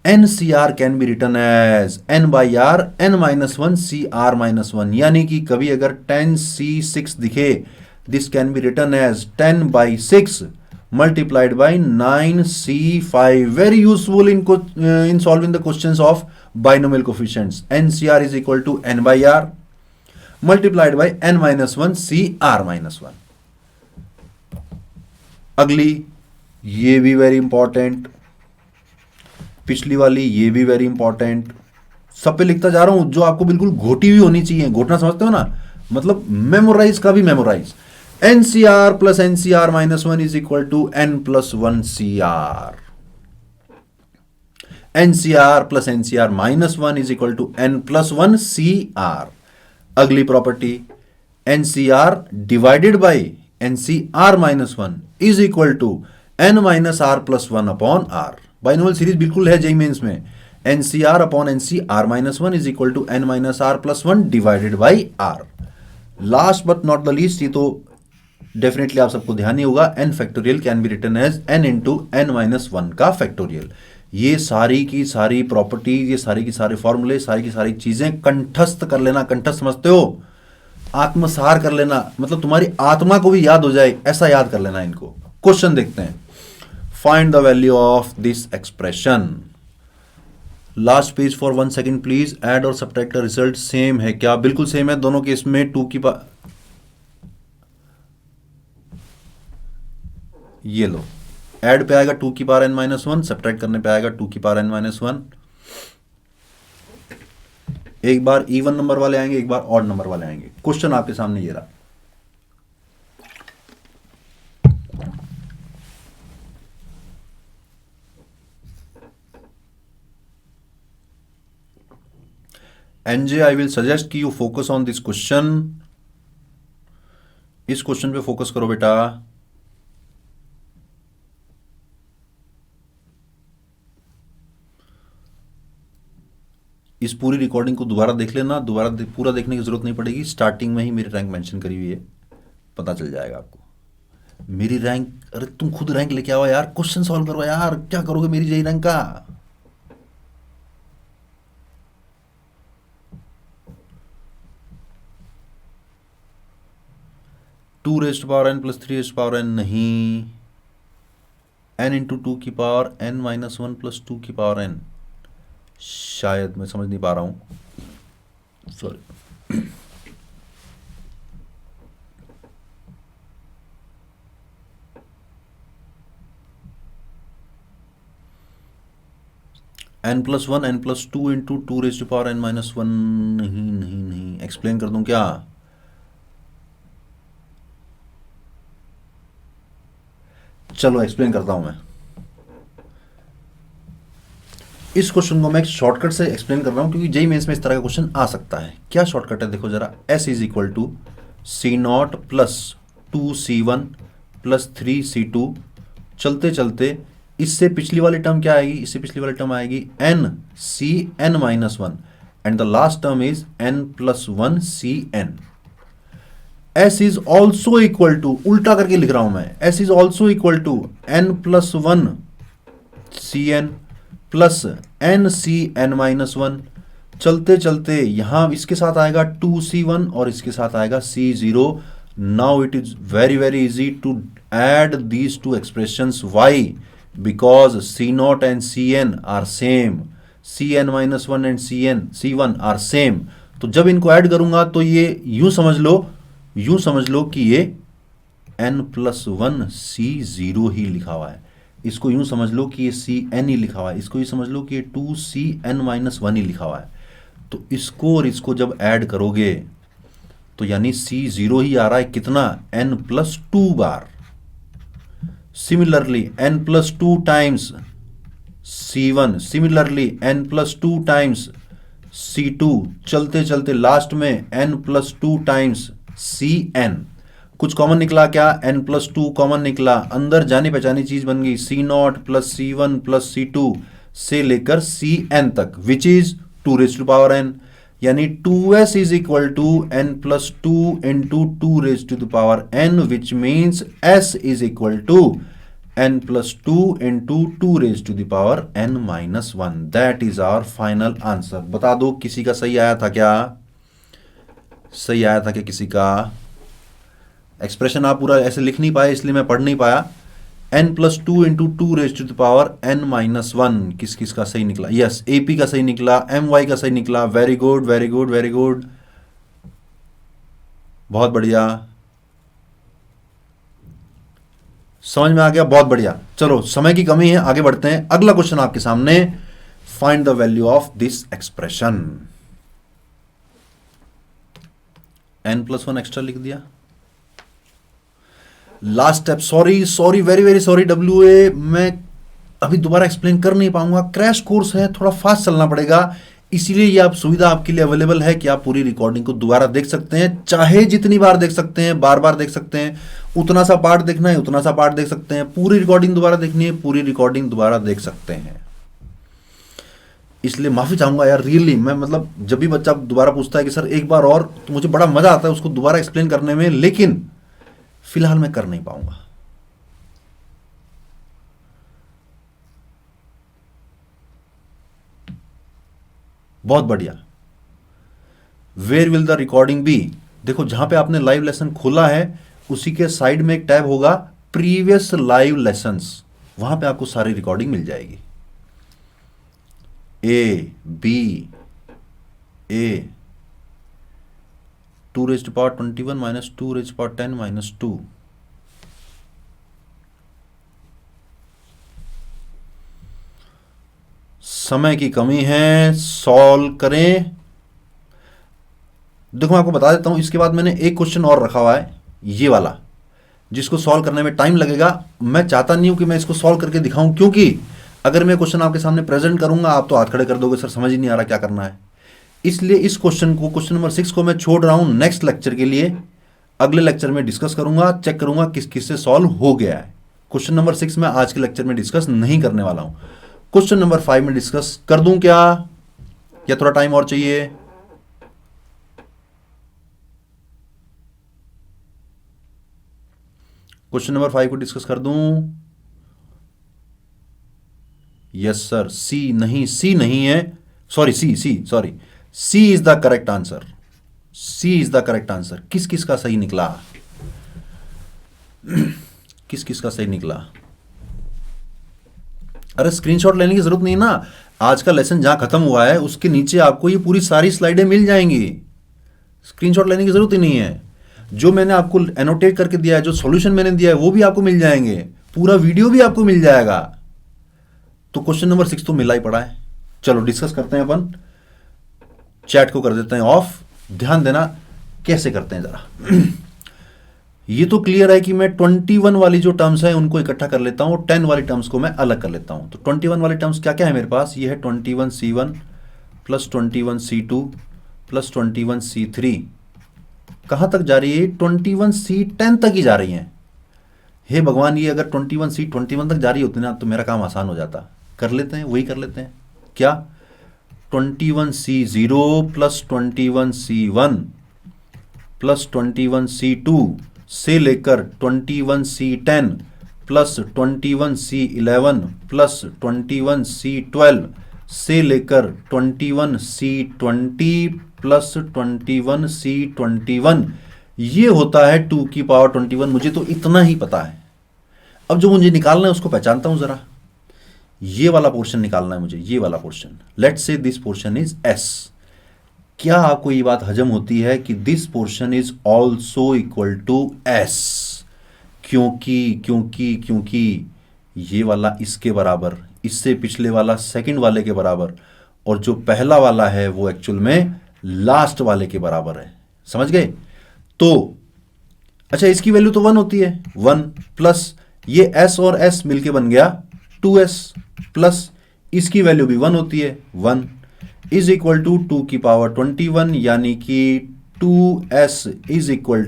NCR can be written as n by r n minus 1 CR minus 1, यानी कि कभी अगर 10C6 दिखे, this can be written as 10 by 6 multiplied by 9c5. Very useful in solving the questions of binomial coefficients. NCR is equal to n by r multiplied by n minus 1 CR minus 1. अगली ये भी very important, पिछली वाली ये भी very important. सब पे लिखता जा रहा हूं जो आपको बिल्कुल घोटी हुई होनी चाहिए. घोटना समझते हो ना, मतलब मेमोराइज का भी memorize. NCR plus NCR minus 1 is equal to n plus 1 CR. NCR plus NCR minus 1 is equal to n plus 1 CR. अगली property NCR divided by NCR minus 1 is equal to n minus r plus 1 upon r. Binomial series बिल्कुल है JEE Mains में. NCR upon NCR minus 1 is equal to n minus r plus 1 divided by r. Last but not the least, ये तो definitely आप सबको ध्यान ही होगा, n factorial can be written as n into n minus 1 का factorial. ये सारी की सारी प्रॉपर्टीज, ये सारी की सारे फॉर्मूले, सारी की सारी चीजें कंठस्थ कर लेना. कंठस्थ समझते हो, आत्मसार कर लेना, मतलब तुम्हारी आत्मा को भी याद हो जाए ऐसा याद कर लेना इनको. क्वेश्चन देखते हैं. Find the value of this expression. Last page for 1 second please. Add और सब्ट्रैक्ट का रिजल्ट सेम है क्या? बिल्कुल सेम है दोनों केस में. 2 की पावर, ये लो, ऐड पे आएगा 2 की पावर n माइनस 1, सब्ट्रैक्ट करने पे आएगा 2 की पावर n माइनस 1. एक बार इवन नंबर वाले आएंगे, एक बार ऑड नंबर वाले आएंगे. क्वेश्चन आपके सामने ये रहा. एनजे आई विल सजेस्ट कि you focus on this question. इस क्वेश्चन पे फोकस करो बेटा. इस पूरी रिकॉर्डिंग को दोबारा देख लेना. पूरा देखने की जरूरत नहीं पड़ेगी. स्टार्टिंग में ही मेरी रैंक मेंशन करी हुई है, पता चल जाएगा आपको. मेरी रैंक, अरे तुम खुद रैंक लेके आओ यार, क्वेश्चन सॉल्व करो यार. क्या करोगे मेरी जेई रैंक का? Two raised power n plus 3 raised power n नहीं, n इंटू 2 की पावर n माइनस 1 प्लस 2 की पावर n. शायद मैं समझ नहीं पा रहा हूं, sorry. n plus 1 n plus 2 into 2 raise to power n minus 1. नहीं नहीं नहीं, एक्सप्लेन कर दूं क्या? चलो एक्सप्लेन करता हूं मैं. इस क्वेश्चन को मैं एक शॉर्टकट से एक्सप्लेन कर रहा हूं क्योंकि जेई मेंस में इस तरह का क्वेश्चन आ सकता है. क्या शॉर्टकट है देखो जरा. S is equal to C0 plus 2C1 plus 3C2. चलते चलते इससे पिछली वाली टर्म क्या आएगी? इससे पिछली वाली टर्म आएगी NCN minus 1 and the last term is n plus 1 CN. S is also equal to, उल्टा करके लिख रहा हूं मैं, S is also equal to n plus 1 CN plus NCN minus 1. चलते चलते यहां इसके साथ आएगा 2C1 और इसके साथ आएगा C0. Now it is very very easy to add these two expressions. Why? Because C0 and CN are same, CN minus 1 and C1 are same. तो जब इनको ऐड करूंगा तो ये यूं समझ लो कि ये n प्लस 1 C0 ही लिखा हुआ है. इसको यूं समझ लो कि ये CN ही लिखा हुआ है. इसको यूं समझ लो कि ये 2CN माइनस 1 ही लिखा हुआ है. तो इसको और इसको जब ऐड करोगे तो यानी C0 ही आ रहा है कितना? n प्लस 2 बार. Similarly n plus 2 times C1, similarly n plus 2 times C2. चलते चलते लास्ट में n प्लस 2 टाइम्स CN. कुछ कॉमन निकला क्या? n प्लस 2 कॉमन निकला. अंदर जानी पहचानी चीज बन गई C0 plus C1 plus C2 से लेकर CN तक, which is 2 raise to power n. यानी 2s is equal to n plus 2 into 2 raise to the power n, which means s is equal to n plus 2 into 2 raise to the power n minus 1. That is our final answer. बता दो किसी का सही आया था क्या? सही आया था क्या किसी का? एक्सप्रेशन आप पूरा ऐसे लिख नहीं पाए इसलिए मैं पढ़ नहीं पाया. n plus two into two raise to the power n minus one. किस किस का सही निकला? यस, AP का सही निकला, MY का सही निकला। Very good very good very good, बहुत बढ़िया, समझ में आ गया, बहुत बढ़िया। चलो समय की कमी है, आगे बढ़ते हैं। अगला क्वेश्चन आपके सामने, find the value of this expression. n+1 extra लिख दिया। Last step, sorry sorry very very sorry WA, मैं अभी दोबारा एक्सप्लेन कर नहीं पाऊंगा, क्रैश कोर्स है, थोड़ा फास्ट चलना पड़ेगा, इसीलिए ये आप सुविधा आपके लिए अवेलेबल है कि आप पूरी रिकॉर्डिंग को दोबारा देख सकते हैं, चाहे जितनी बार देख सकते हैं, बार बार देख सकते हैं। उतना सा पार्ट देखना है उतना सा पार्ट देख सकते हैं, पूरी रिकॉर्डिंग दोबारा देखनी है पूरी रिकॉर्डिंग दोबारा देख सकते हैं। इसलिए माफी चाहूंगा यार, रियली मैं मतलब जब भी बच्चा दोबारा पूछता है कि सर एक बार और, तो मुझे बड़ा मजा आता है उसको दोबारा एक्सप्लेन करने में, लेकिन फिलहाल मैं कर नहीं पाऊंगा। बहुत बढ़िया। Where will the recording be? देखो जहां पे आपने लाइव लेसन खोला है उसी के साइड में एक टैब होगा प्रीवियस लाइव लेसन्स, वहां पे आपको सारी रिकॉर्डिंग मिल जाएगी। ए 2 raised to power 21 minus 2 raised to power 10 minus 2। समय की कमी है, सॉल्व करें। देखो मैं आपको बता देता हूं, इसके बाद मैंने एक क्वेश्चन और रखा हुआ है, ये वाला, जिसको सॉल्व करने में टाइम लगेगा। मैं चाहता नहीं हूं कि मैं इसको सॉल्व करके दिखाऊं, क्योंकि अगर मैं क्वेश्चन आपके सामने प्रेजेंट करूंगा आप तो हाथ खड़े कर दोगे, सर समझ ही नहीं आ रहा क्या करना है। इसलिए इस क्वेश्चन को, क्वेश्चन नंबर 6 को मैं छोड़ रहा हूं नेक्स्ट लेक्चर के लिए। अगले लेक्चर में डिस्कस करूंगा, चेक करूंगा किस किस से सॉल्व हो गया है। क्वेश्चन नंबर 6 में आज के लेक्चर में डिस्कस नहीं करने वाला हूं। क्वेश्चन नंबर 5 में डिस्कस कर दूं क्या, या थोड़ा टाइम और चाहिए? क्वेश्चन नंबर 5 को डिस्कस कर दूं? यस सर, सी नहीं है, sorry C is the correct answer. C is the correct answer. किस किस का सही निकला? किस किस का सही निकला? अरे स्क्रीनशॉट लेने की जरूरत नहीं ना, आज का लेसन जहां खत्म हुआ है उसके नीचे आपको ये पूरी सारी स्लाइडें मिल जाएंगी, स्क्रीनशॉट लेने की जरूरत ही नहीं है। जो मैंने आपको एनोटेट करके दिया है, जो सॉल्यूशन मैंने दिया है वो भी आपको मिल जाएंगे, पूरा वीडियो भी आपको मिल जाएगा। तो क्वेश्चन नंबर 6 तो मिला ही पड़ा है। चलो डिस्कस करते हैं अपन। चैट को कर देते हैं ऑफ, ध्यान देना कैसे करते हैं जरा। ये तो क्लियर है कि मैं 21 वाली जो टर्म्स है उनको इकट्ठा कर लेता हूं, 10 वाली टर्म्स को मैं अलग कर लेता हूं। तो 21 वाली टर्म्स क्या क्या है मेरे पास? ये है 21C1 plus 21C2 plus 21C3। कहां तक जा रही है? 21C10 तक ही जा रही है। हे भगवान, ये अगर 21C21 तक जा रही होती ना तो मेरा काम आसान हो जाता। कर लेते हैं, वही कर लेते हैं। क्या? 21C0 plus 21C1 plus 21C2 से लेकर 21C10 plus 21C11 plus 21C12 से लेकर 21C20 प्लस 21C21, ये होता है 2 की पावर 21। मुझे तो इतना ही पता है। अब जो मुझे निकालना है उसको पहचानता हूं जरा। ये वाला पोर्शन निकालना है मुझे, ये वाला portion. Let's say this portion is S। क्या आपको ये बात हजम होती है कि this portion is also equal to S? क्योंकि ये वाला इसके बराबर, इससे पिछले वाला सेकंड वाले के बराबर, और जो पहला वाला है वो एक्चुअल में लास्ट वाले के बराबर है। समझ गए? तो अच्छा, इसकी वैल्यू तो 1 होती है, 1 प्लस ये S और S मिलके बन गया 2S, प्लस इसकी वैल्यू भी 1 होती है, 1 इज इक्वल टू 2 की पावर 21, यानी कि 2S इज इक्वल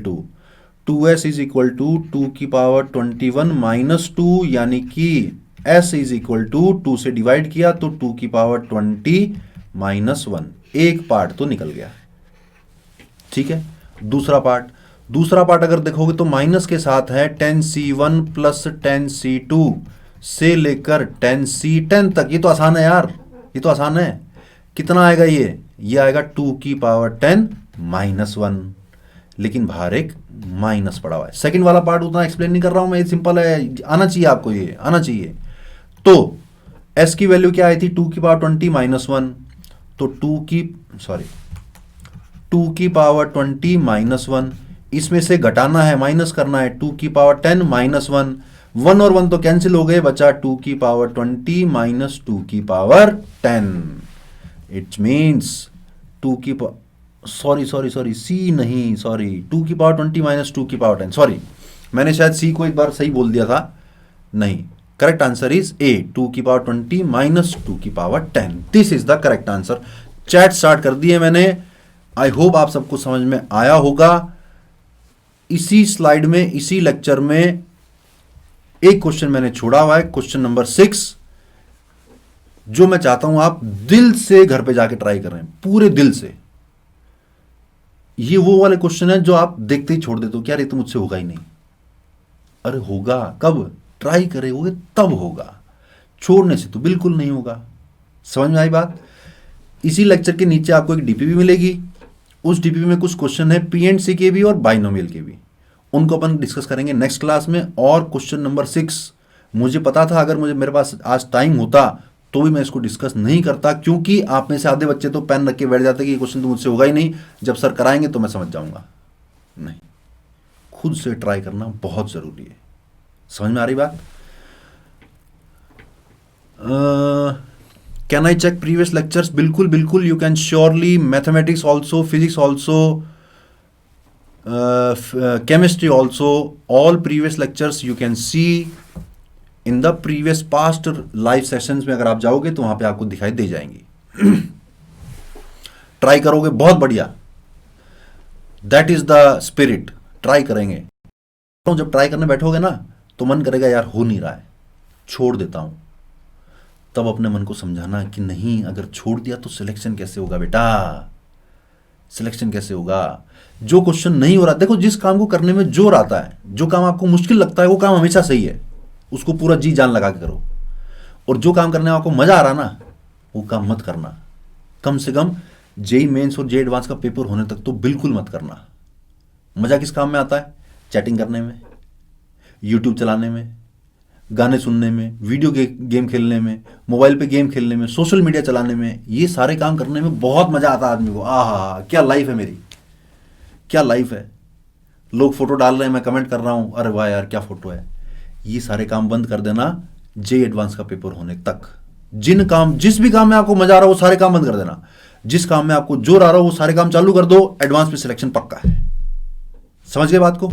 टू 2 की पावर 21 माइनस 2, यानी कि S इज इक्वल टू 2 से डिवाइड किया तो 2 की पावर 20 माइनस 1। एक पार्ट तो निकल गया। ठीक है, दूसरा पार्ट अगर देखोगे तो माइनस के साथ है 10C1 प्लस 10C2 से लेकर 10C10 तक। ये तो आसान है यार, ये तो आसान है। कितना आएगा ये आएगा 2 की पावर 10 माइनस 1। लेकिन बाहर एक माइनस पड़ा हुआ है। सेकंड वाला पार्ट उतना एक्सप्लेन नहीं कर रहा हूं मैं, ये सिंपल है, आना चाहिए आपको, ये आना चाहिए। तो s की वैल्यू क्या आई थी, 2 की पावर 20 माइनस 1, तो 2 की पावर 20 माइनस 1, इसमें से घटाना है, माइनस करना है, 2 की पावर 10 माइनस 1, 1 और 1 तो कैंसिल हो गए, बचा 2 की पावर 20 माइनस 2 की पावर 10। इट मीन्स 2 की सॉरी सी नहीं, सॉरी 2 की पावर 20 माइनस 2 की पावर 10, सॉरी मैंने शायद सी को एक बार सही बोल दिया था, नहीं, करेक्ट आंसर इज ए, 2 की पावर 20 माइनस 2 की power 10, this is the correct answer. Chat start कर दिए मैंने, आई होप आप सबको समझ में आया होगा। इसी स्लाइड में, इसी लेक्चर में एक क्वेश्चन मैंने छोड़ा हुआ है, क्वेश्चन नंबर 6, जो मैं चाहता हूं आप दिल से घर पे जाके ट्राई कर रहे हैं, पूरे दिल से। ये वो वाले क्वेश्चन है जो आप देखते ही छोड़ देते हो, क्या रे तो मुझसे होगा ही नहीं। अरे होगा, कब ट्राई करोगे तब होगा, छोड़ने से तो बिल्कुल नहीं होगा। समझ में आई बात? इसी लेक्चर के नीचे आपको एक डीपीपी मिलेगी, उस डीपीपी में कुछ क्वेश्चन है पीएनसी के भी और बाइनोमियल के भी, उनको अपन डिस्कस करेंगे नेक्स्ट क्लास में। और क्वेश्चन नंबर 6 मुझे पता था अगर मेरे पास आज टाइम होता तो भी मैं इसको डिस्कस नहीं करता, क्योंकि आप में से आधे बच्चे तो पेन रख के बैठ जाते कि ये क्वेश्चन तो मुझसे होगा ही नहीं, जब सर कराएंगे तो मैं समझ जाऊंगा। नहीं, खुद से ट्राई करना बहुत जरूरी है। समझ में आ रही बात? Can I check previous lectures? बिल्कुल बिल्कुल, you can surely, mathematics also, physics also, chemistry also, all previous lectures you can see in the previous past live sessions में। अगर आप जाओगे तो वहां पे आपको दिखाई दे जाएंगी। ट्राई करोगे बहुत बढ़िया, that is the spirit, try करेंगे। जब ट्राई करने बैठोगे ना तो मन करेगा यार हो नहीं रहा है, छोड़ देता हूं, तब अपने मन को समझाना कि नहीं, अगर छोड़ दिया तो सिलेक्शन कैसे होगा बेटा, सिलेक्शन कैसे होगा। जो क्वेश्चन नहीं हो रहा, देखो जिस काम को करने में जोर आता है, जो काम आपको मुश्किल लगता है वो काम हमेशा सही है, उसको पूरा जी जान लगा के करो। और जो काम करने में आपको मजा आ रहा ना, वो काम मत करना, कम से कम जेई मेंस और जेई एडवांस का पेपर होने तक तो बिल्कुल मत करना। मजा किस काम में आता है? चैटिंग करने में, यूट्यूब चलाने में, गाने सुनने में, वीडियो गेम खेलने में, मोबाइल पे गेम खेलने में, सोशल मीडिया चलाने में, ये सारे काम करने में बहुत मजा आता है आदमी को। आहा, क्या लाइफ है मेरी, क्या लाइफ है। लोग फोटो डाल रहे हैं, मैं कमेंट कर रहा हूं, अरे वाह यार क्या फोटो है। ये सारे काम बंद कर देना जेई एडवांस का पेपर होने तक। जिस भी काम में आपको मजा आ रहा हो वो सारे काम बंद कर देना, जिस काम में आपको जोर आ रहा हो वो सारे काम चालू कर दो, एडवांस में सिलेक्शन पक्का है। समझ गए बात को?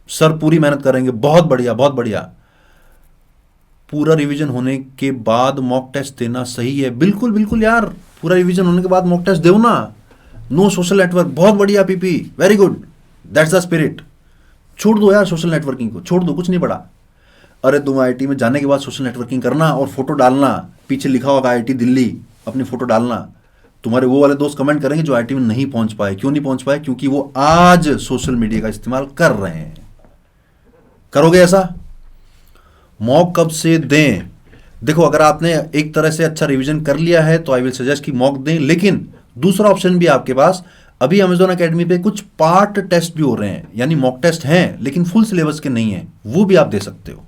सर पूरी मेहनत करेंगे, बहुत बढ़िया बहुत बढ़िया। पूरा रिवीजन होने के बाद मॉक टेस्ट देना सही है, बिल्कुल बिल्कुल यार, पूरा रिवीजन होने के बाद मॉक टेस्ट दो ना। नो सोशल नेटवर्क, बहुत बढ़िया PP, very good, that's the spirit. छोड़ दो यार सोशल नेटवर्किंग को, छोड़ दो, कुछ नहीं पड़ा। अरे तुम आईआईटी में जाने के बाद सोशल नेटवर्किंग करना और फोटो डालना, पीछे लिखा होगा आईआईटी दिल्ली, अपनी फोटो डालना। तुम्हारे वो वाले दोस्त कमेंट करेंगे जो आईआईटी में नहीं पहुंच पाए। क्यों नहीं पहुंच पाए? क्योंकि वो आज सोशल मीडिया का इस्तेमाल कर रहे हैं। करोगे ऐसा? मॉक कब से दें? देखो अगर आपने एक तरह से अच्छा रिवीजन कर लिया है तो आई विल सजेस्ट कि मॉक दें, लेकिन दूसरा ऑप्शन भी आपके पास, अभी अमेजॉन एकेडमी पे कुछ पार्ट टेस्ट भी हो रहे हैं, यानी मॉक टेस्ट हैं लेकिन फुल सिलेबस के नहीं है, वो भी आप दे सकते हो।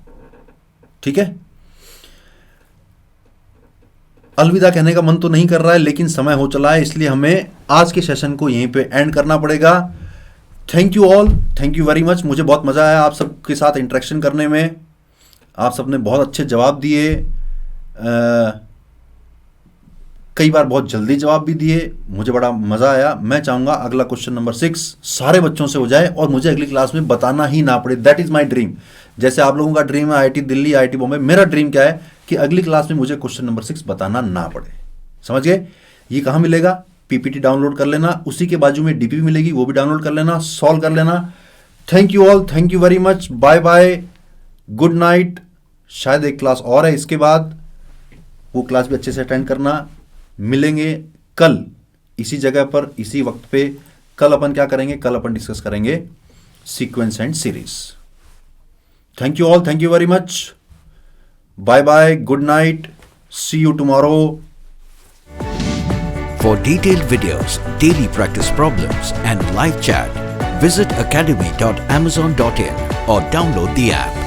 ठीक है, अलविदा कहने का मन तो नहीं कर रहा है लेकिन समय हो चला है, इसलिए हमें आज के सेशन को यहीं पे एंड करना पड़ेगा। Thank you all, thank you very much. मुझे बहुत मजा आया आप सबके साथ इंटरेक्शन करने में, आप सबने बहुत अच्छे जवाब दिए, कई बार बहुत जल्दी जवाब भी दिए, मुझे बड़ा मजा आया। मैं चाहूंगा अगला क्वेश्चन नंबर 6 सारे बच्चों से हो जाए और मुझे अगली क्लास में बताना ही ना पड़े, दैट इज माय ड्रीम। जैसे आप लोगों का ड्रीम है आईआईटी दिल्ली, आईआईटी बॉम्बे, मेरा ड्रीम क्या है कि अगली क्लास में मुझे क्वेश्चन नंबर 6 बताना ना पड़े। समझ गए? ये कहां मिलेगा? पीपीटी डाउनलोड कर लेना, उसी के बाजू में डीपीपी मिलेगी, वो भी डाउनलोड कर लेना, सॉल्व कर लेना। Thank you all, thank you very much, bye bye, good night. शायद एक क्लास और है इसके बाद, वो क्लास भी अच्छे से अटेंड करना। मिलेंगे कल इसी जगह पर, इसी वक्त पे। कल अपन क्या करेंगे? कल अपन डिस्कस करेंगे sequence and series. Thank you all, thank you very much, bye bye, good night, see you tomorrow. For detailed videos, daily practice problems and live chat, visit academy.amazon.in or download the app.